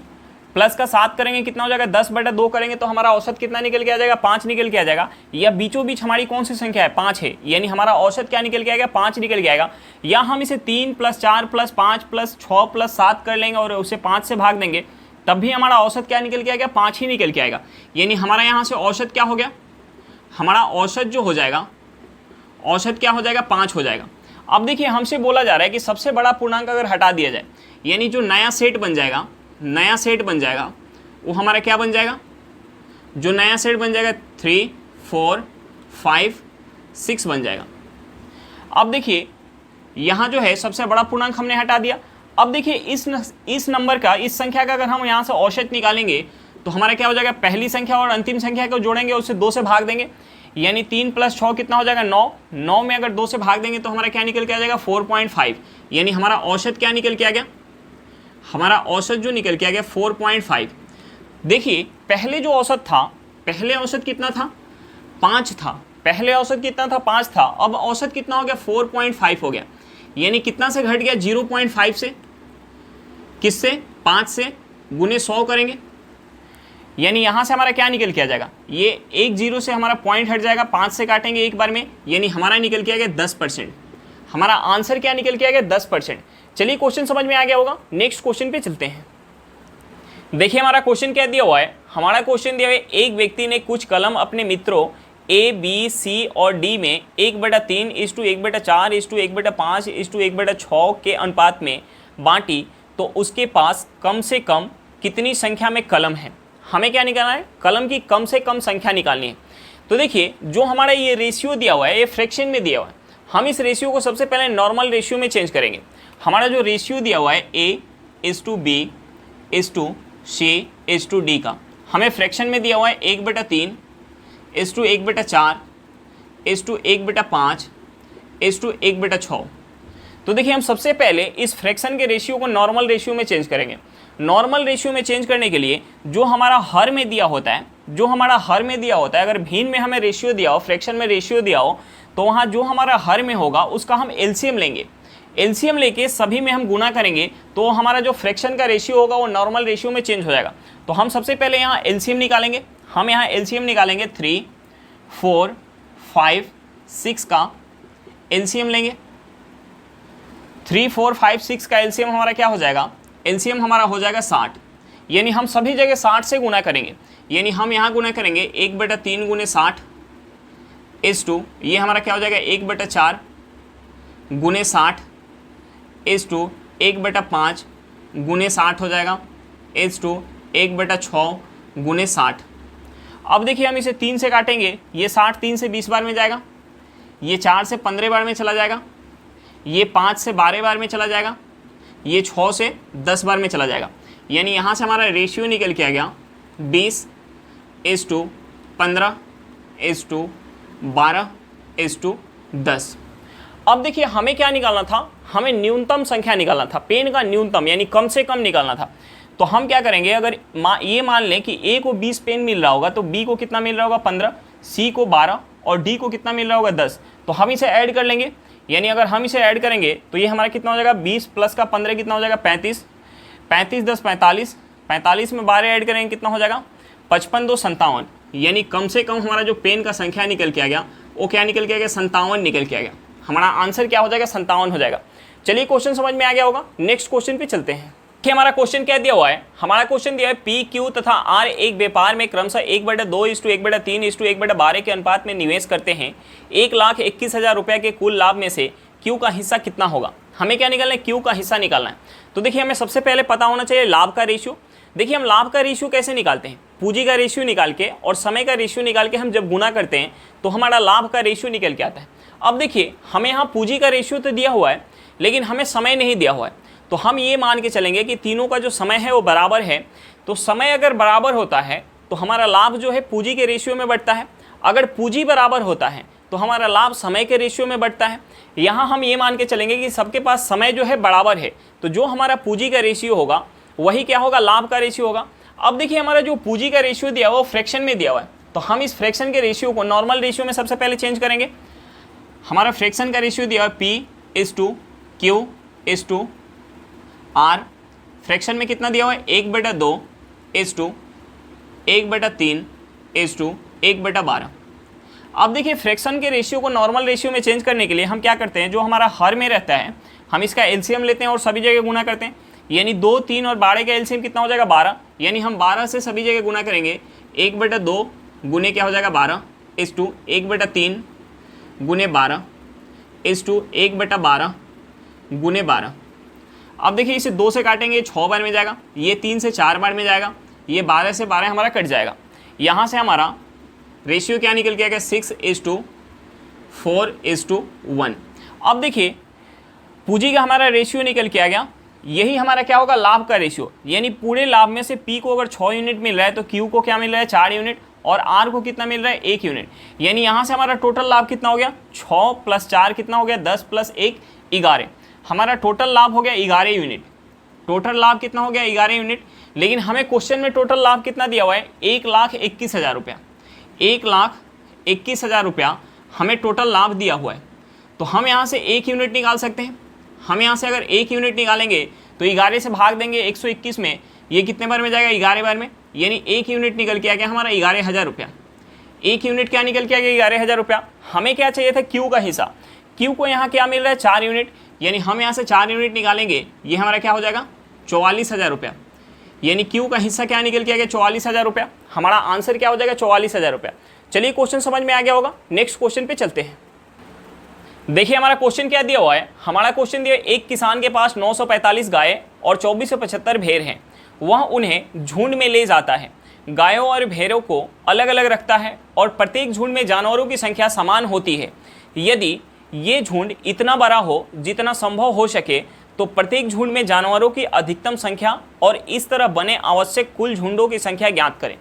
प्लस का 7 करेंगे कितना हो जाएगा 10/2 करेंगे तो हमारा औसत कितना निकल के आ जाएगा 5 निकल के आ जाएगा। या बीचों बीच हमारी कौन सी संख्या है 5 है, यानी हमारा औसत क्या निकल के आएगा 5 निकल के आएगा। या हम इसे 3 प्लस 4 प्लस 5 प्लस 6 प्लस 7 कर लेंगे और उसे 5 से भाग देंगे, तब भी हमारा औसत क्या निकल के आएगा 5 ही निकल के आएगा। यानी हमारा यहाँ से औसत क्या हो गया, हमारा औसत जो हो जाएगा, औसत क्या हो जाएगा 5 हो जाएगा। अब देखिए हमसे बोला जा रहा है कि सबसे बड़ा पूर्णांक अगर हटा दिया जाए, यानी जो नया सेट बन जाएगा, नया सेट बन जाएगा वो हमारा क्या बन जाएगा, जो नया सेट बन जाएगा 3, 4, 5, 6 बन जाएगा। अब देखिए यहाँ जो है सबसे बड़ा पूर्णांक हमने हटा दिया। अब देखिए इस नंबर का, इस संख्या का अगर हम यहाँ से औसत निकालेंगे तो हमारा क्या हो जाएगा, पहली संख्या और अंतिम संख्या को जोड़ेंगे, उससे 2 से भाग देंगे, यानी 3 प्लस 6 कितना हो जाएगा 9। 9 में अगर 2 से भाग देंगे तो हमारा क्या निकल के आ जाएगा 4.5। यानी हमारा औसत क्या निकल के आ गया, हमारा औसत जो निकल के आ गया 4.5। देखिए पहले जो औसत था, पहले औसत कितना था 5 था, पहले औसत कितना था 5 था, अब औसत कितना हो गया 4.5 हो गया। यानी कितना से घट गया 0.5 से, किससे 5 से गुने 100 करेंगे, यानी यहाँ से हमारा क्या निकल के आ जाएगा, ये 1 0 से हमारा पॉइंट हट जाएगा, 5 से काटेंगे एक बार में, यानी हमारा निकल के आ गया 10%। हमारा आंसर क्या निकल के आ गया 10%। चलिए क्वेश्चन समझ में आ गया होगा, नेक्स्ट क्वेश्चन पे चलते हैं। देखिए हमारा क्वेश्चन क्या दिया हुआ है, हमारा क्वेश्चन दिया हुआ है एक व्यक्ति ने कुछ कलम अपने मित्रों A, B, C और D में 1/3 1/4 1/5 1/6 के अनुपात में बांटी, तो उसके पास कम से कम कितनी संख्या में कलम है। हमें क्या निकालना है, कलम की कम से कम संख्या निकालनी है। तो देखिए जो हमारा ये रेशियो दिया हुआ है, ये फ्रैक्शन में दिया हुआ है, हम इस रेशियो को सबसे पहले नॉर्मल रेशियो में चेंज करेंगे। हमारा जो रेशियो दिया हुआ है A:B:C:D का, हमें फ्रैक्शन में दिया हुआ है 1/3 1/4 1/5 1/6। तो देखिए हम सबसे पहले इस फ्रैक्शन के रेशियो को नॉर्मल रेशियो में चेंज करेंगे। नॉर्मल रेशियो में चेंज करने के लिए जो हमारा हर में दिया होता है, जो हमारा हर में दिया होता है, अगर भिन्न में हमें रेशियो दिया हो, फ्रैक्शन में रेशियो दिया हो, तो वहाँ जो हमारा हर में होगा उसका हम एलसीएम लेंगे। एलसीएम लेके सभी में हम गुना करेंगे तो हमारा जो फ्रैक्शन का रेशियो होगा वो नॉर्मल रेशियो में चेंज हो जाएगा। तो हम सबसे पहले यहाँ एलसीएम निकालेंगे। हम यहाँ एलसीएम निकालेंगे 3, 4, 5, 6 का एलसीएम लेंगे। 3, 4, 5, 6 का एलसीएम हमारा क्या हो जाएगा, एलसीएम हमारा हो जाएगा 60। यानी हम सभी जगह 60 से गुना करेंगे, यानी हम यहाँ गुना करेंगे 1/3 गुने 60 = ये हमारा क्या हो जाएगा 1/4 गुने 60 = 1/5 गुने 60 हो जाएगा = 1/6 गुने 60। अब देखिए हम इसे 3 से काटेंगे, ये 60 3 से 20 बार में जाएगा, ये 4 से 15 बार में चला जाएगा, ये 5 से 12 बार में चला जाएगा, ये 6 से 10 बार में चला जाएगा। यानी यहाँ से हमारा रेशियो निकल के आ गया 20:15 12:10। अब देखिए हमें क्या निकालना था, हमें न्यूनतम संख्या निकालना था, पेन का न्यूनतम यानी कम से कम निकालना था। तो हम क्या करेंगे, अगर ये मान लें कि A को 20 पेन मिल रहा होगा तो B को कितना मिल रहा होगा 15, सी को 12 और डी को कितना मिल रहा होगा 10। तो हम इसे ऐड कर लेंगे, यानी अगर हम इसे ऐड करेंगे तो ये हमारा कितना हो जाएगा 20 प्लस का 15 कितना हो जाएगा 35, 35 10 45, 45 में 12 ऐड करेंगे कितना हो जाएगा 55 2 57, यानी कम से कम हमारा जो पेन का संख्या निकल के आ गया वो क्या निकल के आ गया 57 निकल के आ गया। हमारा आंसर क्या हो जाएगा 57 हो जाएगा। चलिए क्वेश्चन समझ में आ गया होगा, नेक्स्ट क्वेश्चन पे चलते हैं कि हमारा क्वेश्चन क्या दिया हुआ है। हमारा क्वेश्चन दिया है पी क्यू तथा आर एक व्यापार में क्रमशः 1/2:1/3:1/12 के अनुपात में निवेश करते हैं। 1,21,000 रुपये के कुल लाभ में से क्यू का हिस्सा कितना होगा। हमें क्या निकालना है, क्यू का हिस्सा निकालना है। तो देखिए हमें सबसे पहले पता होना चाहिए लाभ का रेशियो। देखिए हम लाभ का रेशियो कैसे निकालते हैं, पूंजी का रेशियो निकाल के और समय का रेशियो निकाल के हम जब गुना करते हैं तो हमारा लाभ का रेशियो निकल के आता है। अब देखिए हमें यहाँ पूंजी का रेशियो तो दिया हुआ है लेकिन हमें समय नहीं दिया हुआ है, तो हम ये मान के चलेंगे कि तीनों का जो समय है वो बराबर है। तो समय अगर बराबर होता है तो हमारा लाभ जो है पूंजी के रेशियो में बढ़ता है, अगर पूंजी बराबर होता है तो हमारा लाभ समय के रेशियो में बढ़ता है। यहाँ हम ये मान के चलेंगे कि सबके पास समय जो है बराबर है, तो जो हमारा पूंजी का रेशियो होगा वही क्या होगा, लाभ का रेशियो होगा। अब देखिए हमारा जो पूंजी का रेशियो दिया हुआ वो फ्रैक्शन में दिया हुआ है, तो हम इस फ्रैक्शन के रेशियो को नॉर्मल रेशियो में सबसे पहले चेंज करेंगे। हमारा फ्रैक्शन का रेशियो दिया हुआ है P/Q/R, फ्रैक्शन में कितना दिया हुआ है 1/2:1/3:1/12। अब देखिए फ्रैक्शन के रेशियो को नॉर्मल रेशियो में चेंज करने के लिए हम क्या करते हैं, जो हमारा हर में रहता है हम इसका एलसीएम लेते हैं और सभी जगह गुना करते हैं, यानी 2, 3 और 12 का एलसीएम कितना हो जाएगा 12, यानी हम 12 से सभी जगह गुना करेंगे। 1/2 गुने क्या हो जाएगा 12/1/3 गुने 12/1/12 गुने 12। अब देखिए इसे 2 से काटेंगे 6 बार में जाएगा, ये 3 से 4 बार में जाएगा, ये 12 से 12 हमारा कट जाएगा। यहाँ से हमारा रेशियो क्या निकल के आएगा 6:4:1। अब देखिए पूंजी का हमारा रेशियो निकल के आ गया, यही हमारा क्या होगा लाभ का रेशियो, यानी पूरे लाभ में से पी को अगर 6 यूनिट मिल रहा है तो क्यू को क्या मिल रहा है 4 यूनिट और आर को कितना मिल रहा है 1 यूनिट। यानी यहाँ से हमारा टोटल लाभ कितना हो गया 6 + 4 कितना हो गया 10 + 1 11। हमारा टोटल लाभ हो गया 11 यूनिट, टोटल लाभ कितना हो गया 11 यूनिट। लेकिन हमें क्वेश्चन में टोटल लाभ कितना दिया हुआ है 1,21,000 रुपया, 1,21,000 रुपया हमें टोटल लाभ दिया हुआ है। तो हम यहाँ से 1 यूनिट निकाल सकते हैं। हम यहाँ से अगर 1 यूनिट निकालेंगे तो 11 से भाग देंगे 121 में, ये कितने बार में जाएगा 11 बार में, यानी 1 यूनिट निकल के आ गया हमारा 11,000 रुपया। 1 यूनिट क्या निकल के आ गया 11,000 रुपया। हमें क्या चाहिए था क्यू का हिस्सा, क्यू को यहाँ क्या मिल रहा है 4 यूनिट, यानी हम यहाँ से 4 यूनिट निकालेंगे, ये हमारा क्या हो जाएगा 44,000 रुपया, यानी क्यू का हिस्सा क्या निकल के आ गया 44,000 रुपया। हमारा आंसर क्या हो जाएगा 44,000 रुपया। चलिए क्वेश्चन समझ में आ गया होगा, नेक्स्ट क्वेश्चन पे चलते हैं। देखिए हमारा क्वेश्चन क्या दिया हुआ है। हमारा क्वेश्चन दिया है एक किसान के पास 945 गाय और 2475 भेड़ हैं, वह उन्हें झुंड में ले जाता है, गायों और भेड़ों को अलग अलग रखता है और प्रत्येक झुंड में जानवरों की संख्या समान होती है। यदि ये झुंड इतना बड़ा हो जितना संभव हो सके तो प्रत्येक झुंड में जानवरों की अधिकतम संख्या और इस तरह बने आवश्यक कुल झुंडों की संख्या ज्ञात करें।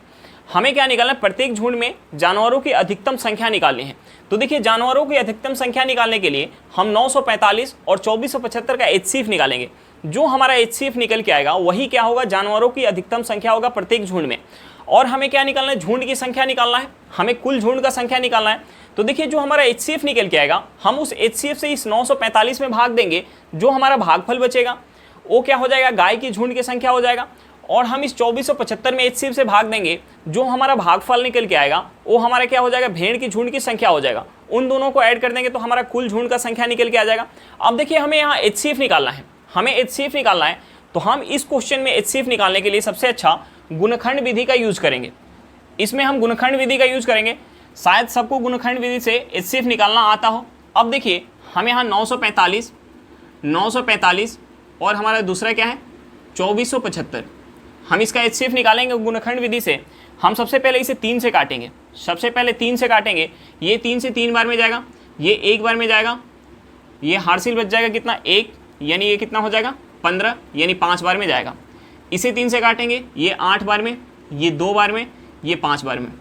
हमें क्या निकालना है, प्रत्येक झुंड में जानवरों की अधिकतम संख्या निकालनी है। तो देखिए जानवरों की अधिकतम संख्या निकालने के लिए हम 945 और 2475 का HCF निकालेंगे। जो हमारा HCF निकल के आएगा वही क्या होगा, जानवरों की अधिकतम संख्या होगा प्रत्येक झुंड में। और हमें क्या निकालना है, झुंड की संख्या निकालना है, हमें कुल झुंड का संख्या निकालना है। तो देखिए जो हमारा HCF निकल के आएगा हम उस HCF से इस 945 में भाग देंगे, जो हमारा भागफल बचेगा वो क्या हो जाएगा, गाय की झुंड की संख्या हो जाएगा। और हम इस 2475 में HCF से भाग देंगे, जो हमारा भागफल निकल के आएगा वो हमारा क्या हो जाएगा, भेड़ की झुंड की संख्या हो जाएगा। उन दोनों को ऐड कर देंगे तो हमारा कुल झुंड का संख्या निकल के आ जाएगा। अब देखिए हमें यहाँ HCF निकालना है, हमें HCF निकालना है, तो हम इस क्वेश्चन में HCF निकालने के लिए सबसे अच्छा गुणनखंड विधि का यूज करेंगे। इसमें हम गुणनखंड विधि का यूज करेंगे, शायद सबको गुणनखंड विधि से HCF निकालना आता हो। अब देखिए हम यहाँ 945 और हमारा दूसरा क्या है 2475, हम इसका HCF निकालेंगे गुणनखंड विधि से। हम सबसे पहले इसे 3 से काटेंगे, सबसे पहले 3 से काटेंगे, ये 3 से 3 बार में जाएगा, ये 1 बार में जाएगा, ये हार्सिल बच जाएगा कितना 1, यानी ये कितना हो जाएगा 15, यानी 5 बार में जाएगा। इसे 3 से काटेंगे, ये 8 बार में, ये 2 बार में, ये 5 बार में।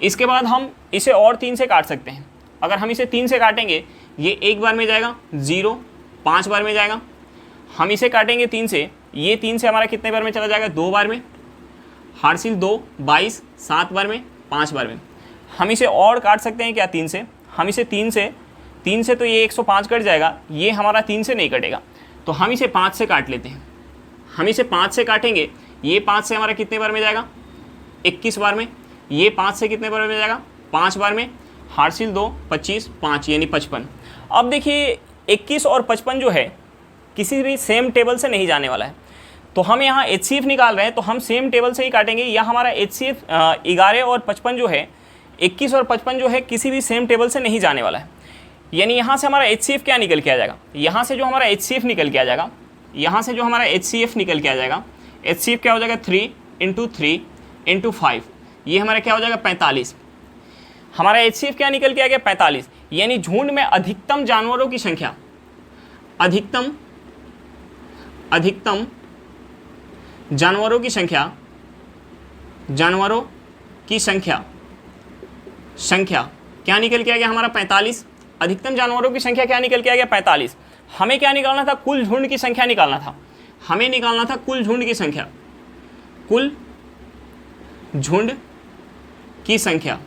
इसके बाद हम इसे और 3 से काट सकते हैं। अगर हम इसे 3 से काटेंगे, ये 1 बार में जाएगा, 0 5 बार में जाएगा। हम इसे काटेंगे 3 से, ये 3 से हमारा कितने बार में चला जाएगा 2 बार में, हार्सिल 2 22 7 बार में, 5 बार में। हम इसे और काट सकते हैं क्या 3 से, हम इसे 3 से तो ये 105 कट जाएगा, ये हमारा 3 से नहीं कटेगा, तो हम इसे 5 से काट लेते हैं। हम इसे 5 से काटेंगे, ये 5 से हमारा कितने बार में जाएगा 21 बार में, ये 5 से कितने बार में जाएगा 5 बार में, हार्सिल 2 25 5 यानी 55। अब देखिए 21 और 55 जो है किसी भी सेम टेबल से नहीं जाने वाला है, तो हम यहाँ HCF निकाल रहे हैं तो हम सेम टेबल से ही काटेंगे। या हमारा HCF 11 और 55 जो है, 21 और 55 जो है किसी भी सेम टेबल से नहीं जाने वाला है। यानी यहाँ से हमारा HCF क्या निकल के आ जाएगा, यहाँ से जो हमारा HCF निकल के आ जाएगा, यहाँ से जो हमारा HCF निकल के आ जाएगा, HCF क्या हो जाएगा 3 × 3 × 5, ये हमारा क्या हो जाएगा 45। हमारा HCF क्या निकल के आ गया 45। यानी झुंड में अधिकतम जानवरों की संख्या, अधिकतम जानवरों की संख्या, जानवरों की संख्या क्या निकल के आ गया हमारा 45। अधिकतम जानवरों की संख्या क्या निकल के आ गया 45। हमें क्या निकालना था, कुल झुंड की संख्या निकालना था, हमें निकालना था कुल झुंड की संख्या, कुल झुंड की संख्या,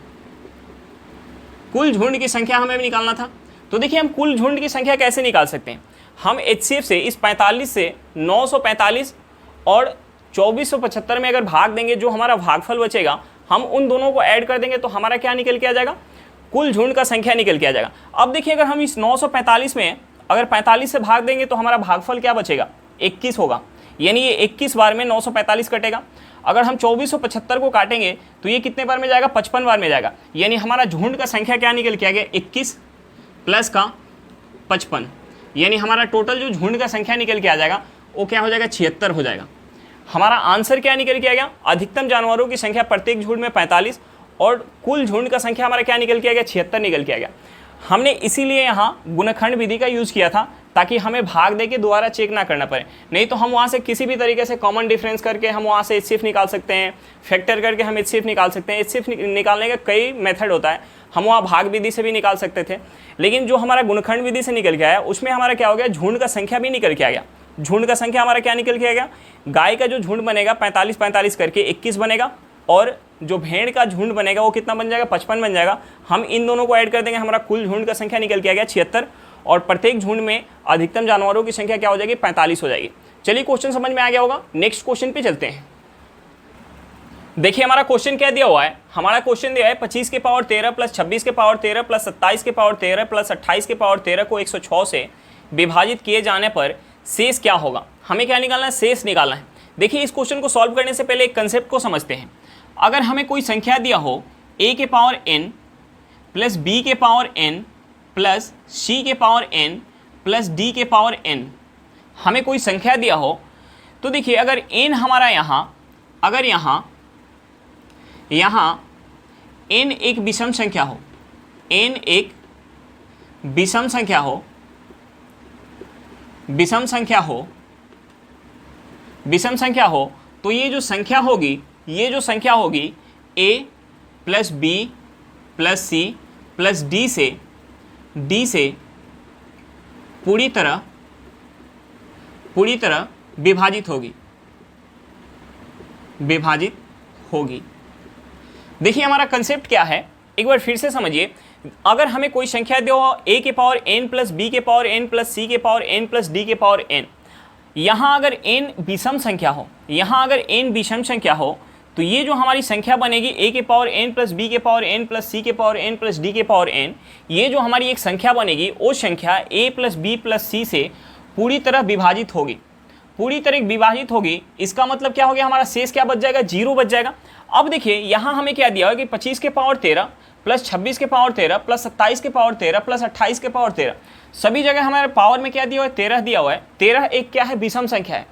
कुल झुंड की संख्या हमें निकालना था। तो देखिए हम कुल झुंड की संख्या कैसे निकाल सकते हैं, हम HCF से इस 45 से 945 और 2475 में अगर भाग देंगे, जो हमारा भागफल बचेगा हम उन दोनों को ऐड कर देंगे तो हमारा क्या निकल के आ जाएगा, कुल झुंड का संख्या निकल के आ जाएगा। अब देखिए अगर हम इस 945 में अगर 45 से भाग देंगे तो हमारा भागफल क्या बचेगा 21 होगा, यानी ये 21 बार में 945 कटेगा। अगर हम 2475 को काटेंगे तो ये कितने बार में जाएगा 55 बार में जाएगा, यानी हमारा झुंड का संख्या क्या निकल के आ गया 21 प्लस का 55, यानी हमारा टोटल जो झुंड का संख्या निकल के आ जाएगा वो क्या हो जाएगा 76 हो जाएगा। हमारा आंसर क्या निकल के आ गया, अधिकतम जानवरों की संख्या प्रत्येक झुंड में 45 और कुल झुंड का संख्या हमारा क्या निकल के आ गया 76 निकल के आ गया। हमने इसीलिए यहाँ गुणनखंड विधि का यूज़ किया था ताकि हमें भाग दे के दोबारा चेक ना करना पड़े, नहीं तो हम वहाँ से किसी भी तरीके से कॉमन डिफरेंस करके हम वहाँ से HCF निकाल सकते हैं, फैक्टर करके हम HCF निकाल सकते हैं। HCF निकालने का कई मेथड होता है, हम वहाँ भाग विधि से भी निकाल सकते थे, लेकिन जो हमारा गुणनखंड विधि से निकल के आया उसमें हमारा क्या हो गया, झुंड का संख्या भी निकल के आ गया। झुंड का संख्या हमारा क्या निकल के आ गया, गाय का जो झुंड बनेगा 45-45 करके 21 बनेगा और जो भेड़ का झुंड बनेगा वो कितना बन जाएगा 55 बन जाएगा। हम इन दोनों को ऐड कर देंगे, हमारा कुल झुंड का संख्या निकल के आ गया 76 और प्रत्येक झुंड में अधिकतम जानवरों की संख्या क्या हो जाएगी 45 हो जाएगी। चलिए क्वेश्चन समझ में आ गया होगा, नेक्स्ट क्वेश्चन पे चलते हैं। देखिए हमारा क्वेश्चन क्या दिया हुआ है, हमारा क्वेश्चन दिया है 25 के पावर 13 प्लस 26 के पावर 13 प्लस 27 के पावर 13 प्लस 28 के पावर 13 को 106 से विभाजित किए जाने पर शेष क्या होगा। हमें क्या निकालना है, शेष निकालना है। देखिए इस क्वेश्चन को सॉल्व करने से पहले एक कंसेप्ट को समझते हैं। अगर हमें कोई संख्या दिया हो a के पावर n प्लस b के पावर n प्लस c के पावर n प्लस d के पावर n, हमें कोई संख्या दिया हो तो देखिए अगर n हमारा अगर यहाँ n एक विषम संख्या हो, n एक विषम संख्या हो, विषम संख्या हो तो ये जो संख्या होगी a plus b plus c plus d से पूरी तरह विभाजित होगी। देखिए हमारा कंसेप्ट क्या है, एक बार फिर से समझिए। अगर हमें कोई संख्या दो a के पावर n प्लस b के पावर n प्लस c के पावर n प्लस d के पावर n, यहाँ अगर n विषम संख्या हो तो ये जो हमारी संख्या बनेगी a के पावर n प्लस b के पावर n प्लस c के पावर n प्लस d के पावर n, ये जो हमारी एक संख्या बनेगी वो संख्या a plus b plus c से पूरी तरह विभाजित होगी। इसका मतलब क्या हो गया, हमारा शेष क्या बच जाएगा, 0 बच जाएगा। अब देखिए यहाँ हमें क्या दिया हुआ है कि 25 के पावर 13 प्लस 26 के पावर 13 प्लस 27 के पावर 13 प्लस 28 के पावर 13, सभी जगह हमारे पावर में क्या दिया हुआ है 13 दिया हुआ है। 13 एक क्या है, विषम संख्या है,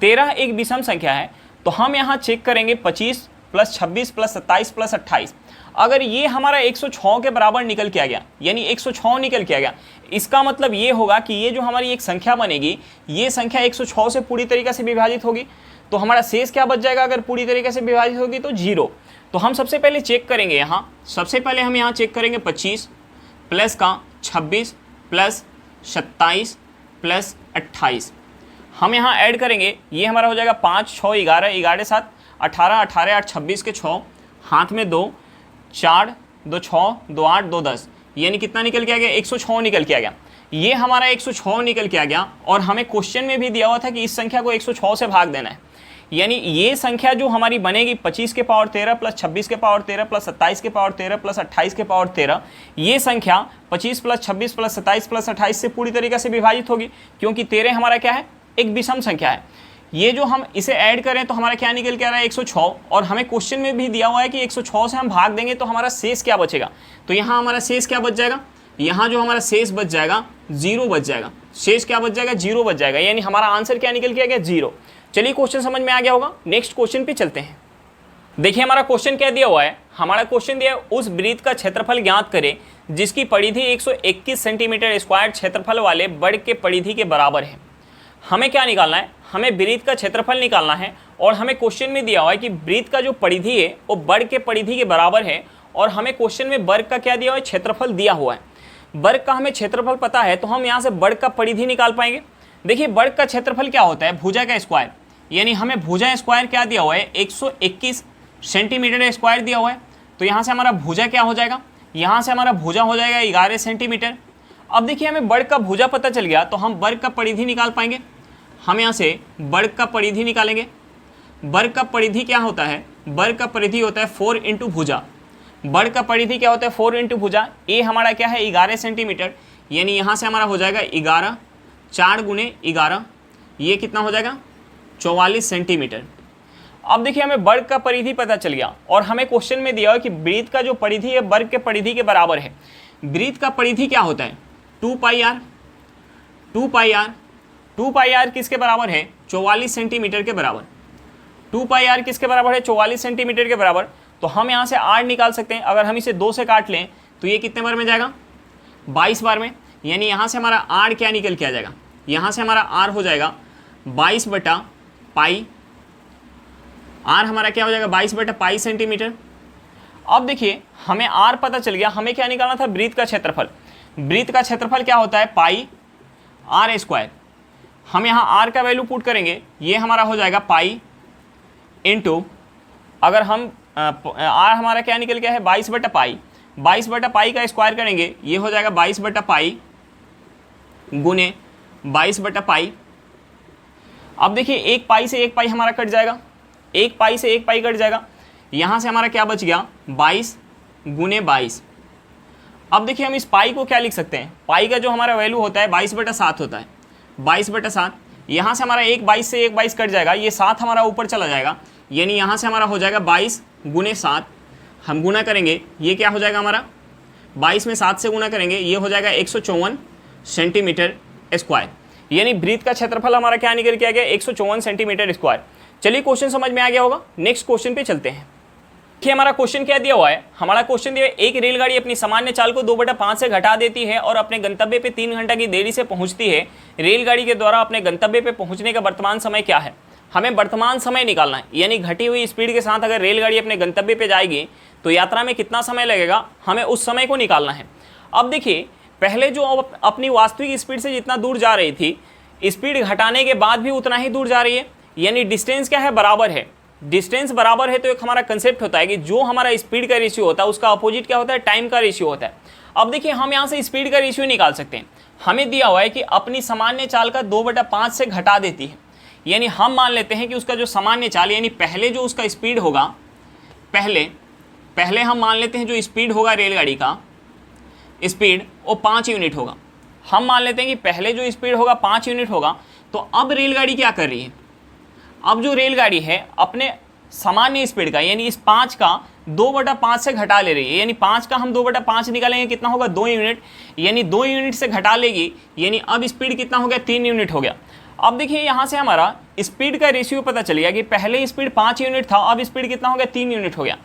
13 एक विषम संख्या है। तो हम यहाँ चेक करेंगे 25 प्लस 26 प्लस 27 प्लस 28, अगर ये हमारा 106 के बराबर निकल के आ गया, यानी 106 निकल के आ गया, इसका मतलब ये होगा कि ये जो हमारी एक संख्या बनेगी ये संख्या 106 से पूरी तरीके से विभाजित होगी। तो हमारा शेष क्या बच जाएगा, अगर पूरी तरीके से विभाजित होगी तो 0। तो हम सबसे पहले चेक करेंगे हम यहाँ चेक करेंगे 25 प्लस का 26 प्लस 27 प्लस 28, हम यहाँ ऐड करेंगे, ये हमारा हो जाएगा 5 6 11 11 7 18 18 8 26 के 6, हाथ में 2 4 दो 6, 2 8, 2 10, यानी कितना निकल के आ गया? 106 निकल के आ गया। ये हमारा 106 निकल के आ गया और हमें क्वेश्चन में भी दिया हुआ था कि इस संख्या को 106 से भाग देना है। यानी ये संख्या जो हमारी बनेगी 25 के पावर 13 प्लस 26 के पावर 13 प्लस 27 के पावर 13 प्लस 28 के पावर 13, ये संख्या 25 प्लस 26 प्लस 27 प्लस 28 से पूरी तरीके से विभाजित होगी, क्योंकि 13 हमारा क्या है? एक विषम संख्या है। ये जो हम इसे ऐड करें तो हमारा क्या निकल के आ रहा है? 106। और हमें क्वेश्चन में भी दिया हुआ है कि 106 से हम भाग देंगे तो हमारा शेष क्या बचेगा? तो यहाँ हमारा शेष क्या बच जाएगा? यहाँ जो हमारा शेष बच जाएगा 0 बच जाएगा। शेष क्या बच जाएगा? 0 बच जाएगा। यानी हमारा आंसर क्या निकल के आ गया? 0। चलिए क्वेश्चन समझ में आ गया होगा। नेक्स्ट क्वेश्चन पे चलते हैं। देखिए हमारा क्वेश्चन क्या दिया हुआ है। हमारा क्वेश्चन दिया है उस वृत्त का क्षेत्रफल ज्ञात करें जिसकी परिधि 121 सेंटीमीटर स्क्वायर क्षेत्रफल वाले वर्ग के परिधि के बराबर है। हमें क्या निकालना है? हमें वृत्त का क्षेत्रफल निकालना है और हमें क्वेश्चन में दिया हुआ है कि वृत्त का जो परिधि है वो वर्ग के परिधि के बराबर है और हमें क्वेश्चन में वर्ग का क्या दिया हुआ है? क्षेत्रफल दिया हुआ है। वर्ग का हमें क्षेत्रफल पता है तो हम यहाँ से वर्ग का परिधि निकाल पाएंगे। देखिए वर्ग का क्षेत्रफल क्या होता है? भुजा का स्क्वायर। यानी हमें भुजा स्क्वायर क्या दिया हुआ है? 121 सेंटीमीटर स्क्वायर दिया हुआ है। तो यहाँ से हमारा भुजा क्या हो जाएगा? यहाँ से हमारा भुजा हो जाएगा 11 सेंटीमीटर। अब देखिए हमें वर्ग का भुजा पता चल गया तो हम वर्ग का परिधि निकाल पाएंगे। हम यहाँ से वर्ग का परिधि निकालेंगे। वर्ग का परिधि क्या होता है? वर्ग का परिधि होता है 4 इंटू भुजा। वर्ग का परिधि क्या होता है? 4 इंटू भुजा। ए हमारा क्या है? 11 सेंटीमीटर। यानी यहाँ से हमारा हो जाएगा 11, 4 गुने 11, ये कितना हो जाएगा? 44 सेंटीमीटर। अब देखिए हमें वर्ग का परिधि पता चल गया और हमें क्वेश्चन में दिया है कि वृत्त का जो परिधि है वर्ग के परिधि के बराबर है। वृत्त का परिधि क्या होता है? 2 pi R. 2 pi R, 2 pi R किसके बराबर है? 44 सेंटीमीटर के बराबर। 2 पाई आर किसके बराबर है? 44 सेंटीमीटर के बराबर। तो हम यहाँ से आर निकाल सकते हैं। अगर हम इसे 2 से काट लें तो ये कितने बार में जाएगा? 22 बार में। यानी यहाँ से हमारा आर क्या निकल के आ जाएगा? यहाँ से हमारा आर हो जाएगा 22 बटा पाई। आर हमारा क्या हो जाएगा? 22 बटा पाई सेंटीमीटर। अब देखिए हमें आर पता चल गया। हमें क्या निकालना था? वृत्त का क्षेत्रफल। वृत्त का क्षेत्रफल क्या होता है? पाई आर स्क्वायर। हम यहाँ आर का वैल्यू पुट करेंगे, ये हमारा हो जाएगा पाई इंटू, अगर हम आर हमारा क्या निकल गया है? 22 बटा पाई। 22 बटा पाई का स्क्वायर करेंगे, ये हो जाएगा 22 बटा पाई गुने 22 बटा पाई। अब देखिए एक पाई से एक पाई हमारा कट जाएगा, एक पाई से एक पाई कट जाएगा। यहाँ से हमारा क्या बच गया? 22 गुने 22। अब देखिए हम इस पाई को क्या लिख सकते हैं? पाई का जो हमारा वैल्यू होता है 22 बटा 7 होता है। 22 बटा 7, यहाँ से हमारा एक 22 से एक 22 कट जाएगा, ये 7 हमारा ऊपर चला जाएगा। यानी यहाँ से हमारा हो जाएगा 22 गुने 7। हम गुना करेंगे, ये क्या हो जाएगा हमारा? 22 में 7 से गुना करेंगे, ये हो जाएगा 154 सेंटीमीटर स्क्वायर। यानी वृत्त का क्षेत्रफल हमारा क्या निकल के आ गया? 154 सेंटीमीटर स्क्वायर। चलिए क्वेश्चन समझ में आ गया होगा। नेक्स्ट क्वेश्चन पे चलते हैं। देखिए हमारा क्वेश्चन क्या दिया हुआ है। हमारा क्वेश्चन दिया है एक रेलगाड़ी अपनी सामान्य चाल को 2/5 से घटा देती है और अपने गंतव्य पे 3 घंटा की देरी से पहुंचती है। रेलगाड़ी के द्वारा अपने गंतव्य पे पहुंचने का वर्तमान समय क्या है? हमें वर्तमान समय निकालना है। यानी घटी हुई स्पीड के साथ अगर रेलगाड़ी अपने गंतव्य पे जाएगी तो यात्रा में कितना समय लगेगा, हमें उस समय को निकालना है। अब देखिए पहले जो अपनी वास्तविक स्पीड से जितना दूर जा रही थी, स्पीड घटाने के बाद भी उतना ही दूर जा रही है। यानी डिस्टेंस क्या है? बराबर है। डिस्टेंस बराबर है तो एक हमारा कंसेप्ट होता है कि जो हमारा स्पीड का रेशियो होता है उसका अपोजिट क्या होता है? टाइम का रेशियो होता है। अब देखिए हम यहाँ से स्पीड का रेशियो निकाल सकते हैं। हमें दिया हुआ है कि अपनी सामान्य चाल का 2/5 से घटा देती है। यानी हम मान लेते हैं कि उसका जो सामान्य चाल, यानी पहले जो उसका स्पीड होगा, पहले हम मान लेते हैं जो स्पीड होगा रेलगाड़ी का स्पीड वो 5 यूनिट होगा। हम मान लेते हैं कि पहले जो स्पीड होगा 5 यूनिट होगा। तो अब रेलगाड़ी क्या कर रही है? अब जो रेलगाड़ी है अपने सामान्य स्पीड का, यानी इस 5 का 2/5 से घटा ले रही है। यानी 5 का हम 2/5 निकालेंगे, कितना होगा? 2 यूनिट। यानी 2 यूनिट से घटा लेगी, यानी अब स्पीड कितना हो गया? 3 यूनिट हो गया। अब देखिए यहाँ से हमारा स्पीड का रेशियो पता चल गया कि पहले स्पीड 5 यूनिट था, अब स्पीड कितना हो गया? 3 यूनिट हो गया।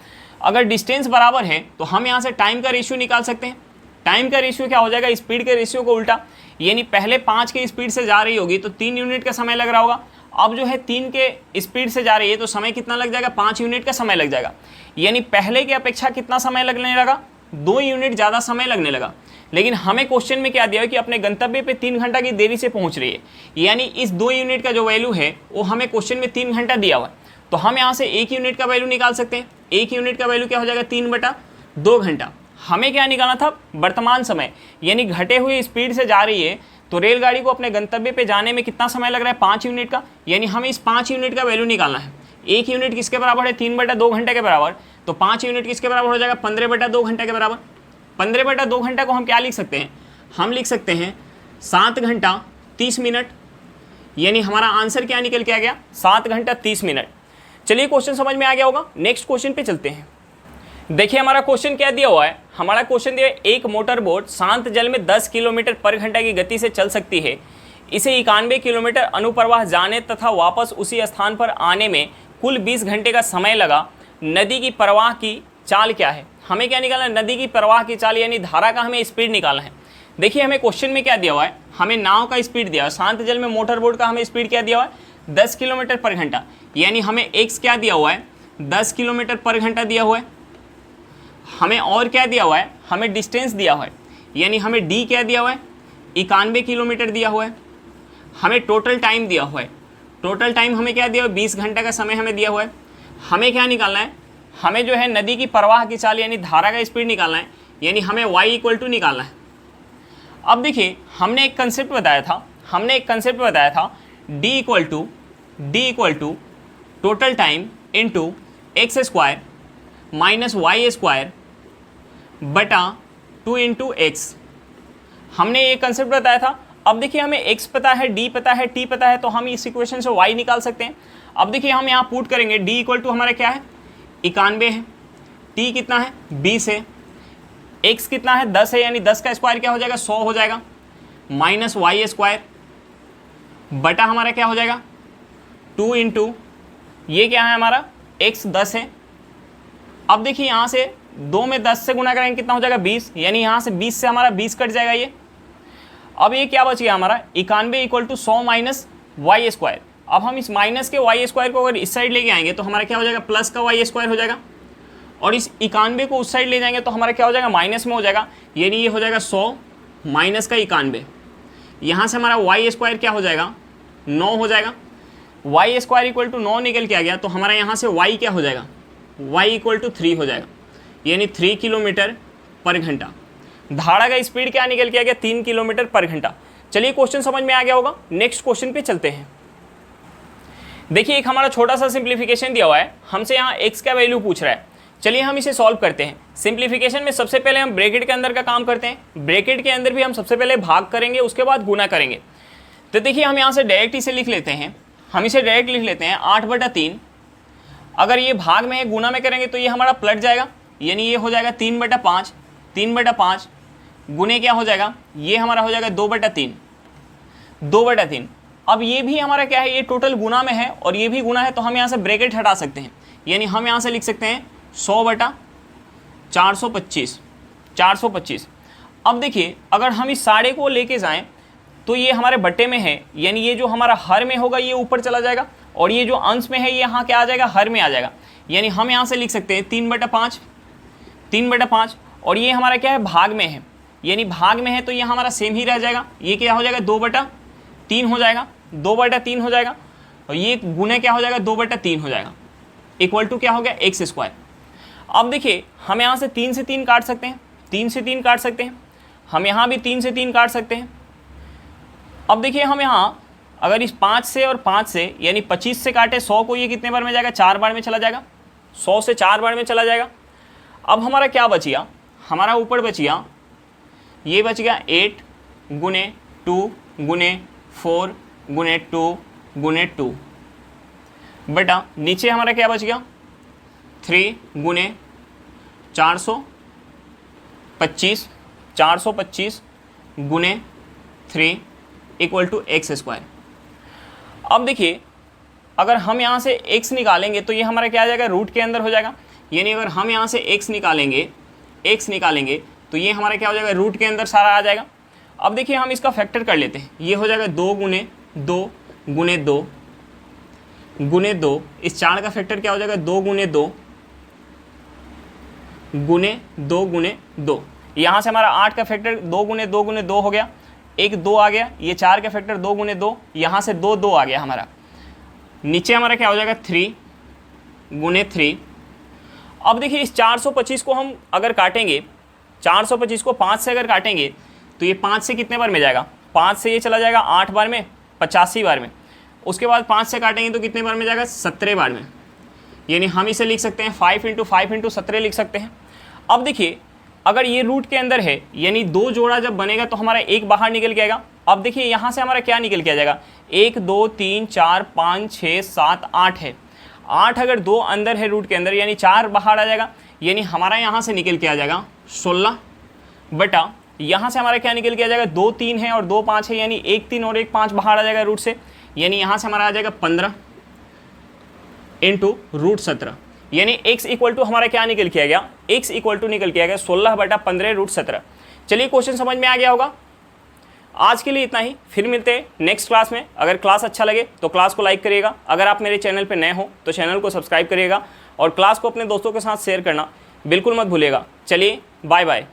अगर डिस्टेंस बराबर है तो हम यहाँ से टाइम का रेशियो निकाल सकते हैं। टाइम का रेशियो क्या हो जाएगा? स्पीड के रेशियो को उल्टा। यानी पहले 5 के स्पीड से जा रही होगी तो 3 यूनिट का समय लग रहा होगा। अब जो है 3 के स्पीड से जा रही है तो समय कितना लग जाएगा? 5 यूनिट का समय लग जाएगा। यानी पहले की अपेक्षा कितना समय लगने लगा? 2 यूनिट ज़्यादा समय लगने लगा। लेकिन हमें क्वेश्चन में क्या दिया है कि अपने गंतव्य पे 3 घंटा की देरी से पहुंच रही है। यानी इस 2 यूनिट का जो वैल्यू है वो हमें क्वेश्चन में 3 घंटा दिया हुआ है। तो हम यहाँ से 1 यूनिट का वैल्यू निकाल सकते हैं। 1 यूनिट का वैल्यू क्या हो जाएगा? 3/2 घंटा। हमें क्या निकालना था, वर्तमान समय, यानी घटे हुए स्पीड से जा रही है तो रेलगाड़ी को अपने गंतव्य पे जाने में कितना समय लग रहा है, 5 यूनिट का, यानी हमें इस 5 यूनिट का वैल्यू निकालना है। 1 यूनिट किसके बराबर है, 3/2 घंटे के बराबर, तो 5 यूनिट किसके बराबर हो जाएगा, 15/2 घंटे के बराबर। 15/2 घंटे को हम क्या लिख सकते हैं, हम लिख सकते हैं 7 घंटा 30 मिनट, यानी हमारा आंसर क्या निकल के आ गया, 7 घंटा 30 मिनट। चलिए क्वेश्चन समझ में आ गया होगा, नेक्स्ट क्वेश्चन पे चलते हैं। देखिए हमारा क्वेश्चन क्या दिया हुआ है, हमारा क्वेश्चन दिया है एक मोटर बोट शांत जल में 10 किलोमीटर पर घंटा की गति से चल सकती है। इसे 91 किलोमीटर अनुप्रवाह जाने तथा वापस उसी स्थान पर आने में कुल 20 घंटे का समय लगा। नदी की प्रवाह की चाल क्या है। हमें क्या निकालना है, नदी की प्रवाह की चाल यानी धारा का हमें स्पीड निकालना है। देखिए हमें क्वेश्चन में क्या दिया हुआ है, हमें नाव का स्पीड दिया हुआ है, शांत जल में मोटर बोट का हमें स्पीड क्या दिया हुआ है, 10 किलोमीटर पर घंटा, यानी हमें एक्स क्या दिया हुआ है, 10 किलोमीटर पर घंटा दिया हुआ है। हमें और क्या दिया हुआ है, हमें डिस्टेंस दिया हुआ है, यानी हमें डी क्या दिया हुआ है, 91 किलोमीटर दिया हुआ है। हमें टोटल टाइम दिया हुआ है, टोटल टाइम हमें क्या दिया हुआ है, 20 घंटे का समय हमें दिया हुआ है। हमें क्या निकालना है, हमें जो है नदी की प्रवाह की चाल यानी धारा का स्पीड निकालना है, यानी हमें y = निकालना है। अब देखिए हमने एक कंसेप्ट बताया था, d = total time into x² minus y² बटा 2 × x। हमने ये कंसेप्ट बताया था। अब देखिए हमें x पता है, d पता है, t पता है, तो हम इस इक्वेशन से y निकाल सकते हैं। अब देखिए हम यहाँ पुट करेंगे, d = हमारा क्या है, 91 है, t कितना है, 20 है, x कितना है, 10 है, यानी 10 का स्क्वायर क्या हो जाएगा, 100 हो जाएगा, माइनस y² बटा हमारा क्या हो जाएगा, 2 × ये क्या है हमारा x 10 है। अब देखिए यहाँ से 2 में 10 से गुना करेंगे कितना हो जाएगा, 20, यानी यहाँ से 20 से हमारा 20 कट जाएगा ये। अब ये क्या बच गया हमारा, 91 = 100 माइनस y²। अब हम इस माइनस के y² को अगर इस साइड लेके आएंगे तो हमारा क्या हो जाएगा, प्लस का y² हो जाएगा, और इस 91 को उस साइड ले जाएंगे तो हमारा क्या हो जाएगा, माइनस में हो जाएगा, यानी ये हो जाएगा 100 माइनस का 91। यहाँ से हमारा y² क्या हो जाएगा, 9 हो जाएगा। y² = 9 निकल के आ गया, तो हमारा यहाँ से y क्या हो जाएगा, y = 3 हो जाएगा, यानी 3 किलोमीटर पर घंटा। धारा का स्पीड क्या निकल के आ गया, 3 किलोमीटर पर घंटा। चलिए क्वेश्चन समझ में आ गया होगा, नेक्स्ट क्वेश्चन पे चलते हैं। देखिए एक हमारा छोटा सा सिंप्लीफिकेशन दिया हुआ है, हमसे यहाँ x का वैल्यू पूछ रहा है। चलिए हम इसे सॉल्व करते हैं। सिंप्लीफिकेशन में सबसे पहले हम ब्रैकेट के अंदर का काम करते हैं। ब्रैकेट के अंदर भी हम सबसे पहले भाग करेंगे, उसके बाद गुना करेंगे। तो देखिए हम यहाँ से डायरेक्ट इसे लिख लेते हैं, हम इसे डायरेक्ट लिख लेते हैं 8/3। अगर ये भाग में है, गुना में करेंगे तो ये हमारा पलट जाएगा, यानी ये हो जाएगा 3/5। 3/5 गुने क्या हो जाएगा, ये हमारा हो जाएगा 2/3। 2/3। अब ये भी हमारा क्या है, ये टोटल गुना में है और ये भी गुना है, तो हम यहाँ से ब्रैकेट हटा सकते हैं, यानी हम यहाँ से लिख सकते हैं 100/425। 425। अब देखिए अगर हम इस सारे को लेके जाएं तो ये हमारे बट्टे में है, यानी ये जो हमारा हर में होगा ये ऊपर चला जाएगा, और ये जो अंश में है ये यहाँ क्या आ जाएगा, हर में आ जाएगा, यानी हम यहाँ से लिख सकते हैं 3/5। 3/5, और ये हमारा क्या है, भाग में है, यानी भाग में है तो ये हमारा सेम ही रह जाएगा, ये क्या हो जाएगा, 2/3 हो जाएगा, 2/3 हो जाएगा, और ये गुने क्या हो जाएगा, 2/3 हो जाएगा, इक्वल टू क्या हो गया, x²। अब देखिए हम यहाँ से 3 से 3 काट सकते हैं, 3 से 3 काट सकते हैं, हम यहाँ भी 3 से 3 काट सकते हैं। अब देखिए हम यहाँ अगर इस 5 से और 5 से यानी 25 से काटे 100 को, ये कितने बार में जाएगा, 4 बार में चला जाएगा, 100 से 4 बार में चला जाएगा। अब हमारा क्या बच गया, हमारा ऊपर बच गया, ये बच गया 8 × 2 × 4 × 2 × 2 बटा नीचे हमारा क्या बच गया, 3 × 425 425 × 3 = x²। अब देखिए अगर हम यहाँ से x निकालेंगे तो ये हमारा क्या आ जाएगा, रूट के अंदर हो जाएगा, यानी अगर हम यहाँ से x निकालेंगे तो ये हमारा क्या हो जाएगा, रूट के अंदर सारा आ जाएगा। अब देखिए हम इसका फैक्टर कर लेते हैं, ये हो जाएगा 2 × 2 × 2 × 2, इस 4 का फैक्टर क्या हो जाएगा, 2 × 2 × 2 × 2। यहाँ से हमारा 8 का फैक्टर 2 × 2 × 2 हो गया, एक 2 आ गया, ये 4 का फैक्टर 2 × 2, यहाँ से 2 2 आ गया हमारा, नीचे हमारा क्या हो जाएगा, 3 × 3। अब देखिए इस 425 को हम अगर काटेंगे, 425 को 5 से अगर काटेंगे तो ये 5 से कितने बार में जाएगा, 5 से ये चला जाएगा 8 बार में, 85 बार में। उसके बाद 5 से काटेंगे तो कितने बार में जाएगा, 17 बार में। यानी हम इसे लिख सकते हैं 5 × 5 × 17 लिख सकते हैं। अब देखिए अगर ये रूट के अंदर है यानी 2 जोड़ा जब बनेगा तो हमारा 1 बाहर निकल के आएगा। अब देखिए यहाँ से हमारा क्या निकल के आ जाएगा, 1 2 3 4 5 6 7 8 है। 8 अगर 2 अंदर है रूट के अंदर यानी 4 बाहर आ जाएगा। यानी हमारा यहाँ से निकल के आ जाएगा 16 बटा यहाँ से हमारा क्या निकल के आ जाएगा, 2 3 है और 2 5 है यानी 1 3 और 1 5 बाहर आ जाएगा रूट से। यानी यहाँ से हमारा आ जाएगा 15 × √17 यानी x इक्वल टू हमारा क्या निकल के आ गया, x इक्वल टू निकल के आ गया 16 बटा 15 √17। चलिए क्वेश्चन समझ में आ गया होगा। आज के लिए इतना ही, फिर मिलते हैं नेक्स्ट क्लास में। अगर क्लास अच्छा लगे तो क्लास को लाइक करिएगा, अगर आप मेरे चैनल पर नए हो तो चैनल को सब्सक्राइब करिएगा और क्लास को अपने दोस्तों के साथ शेयर करना बिल्कुल मत भूलिएगा। चलिए बाय बाय।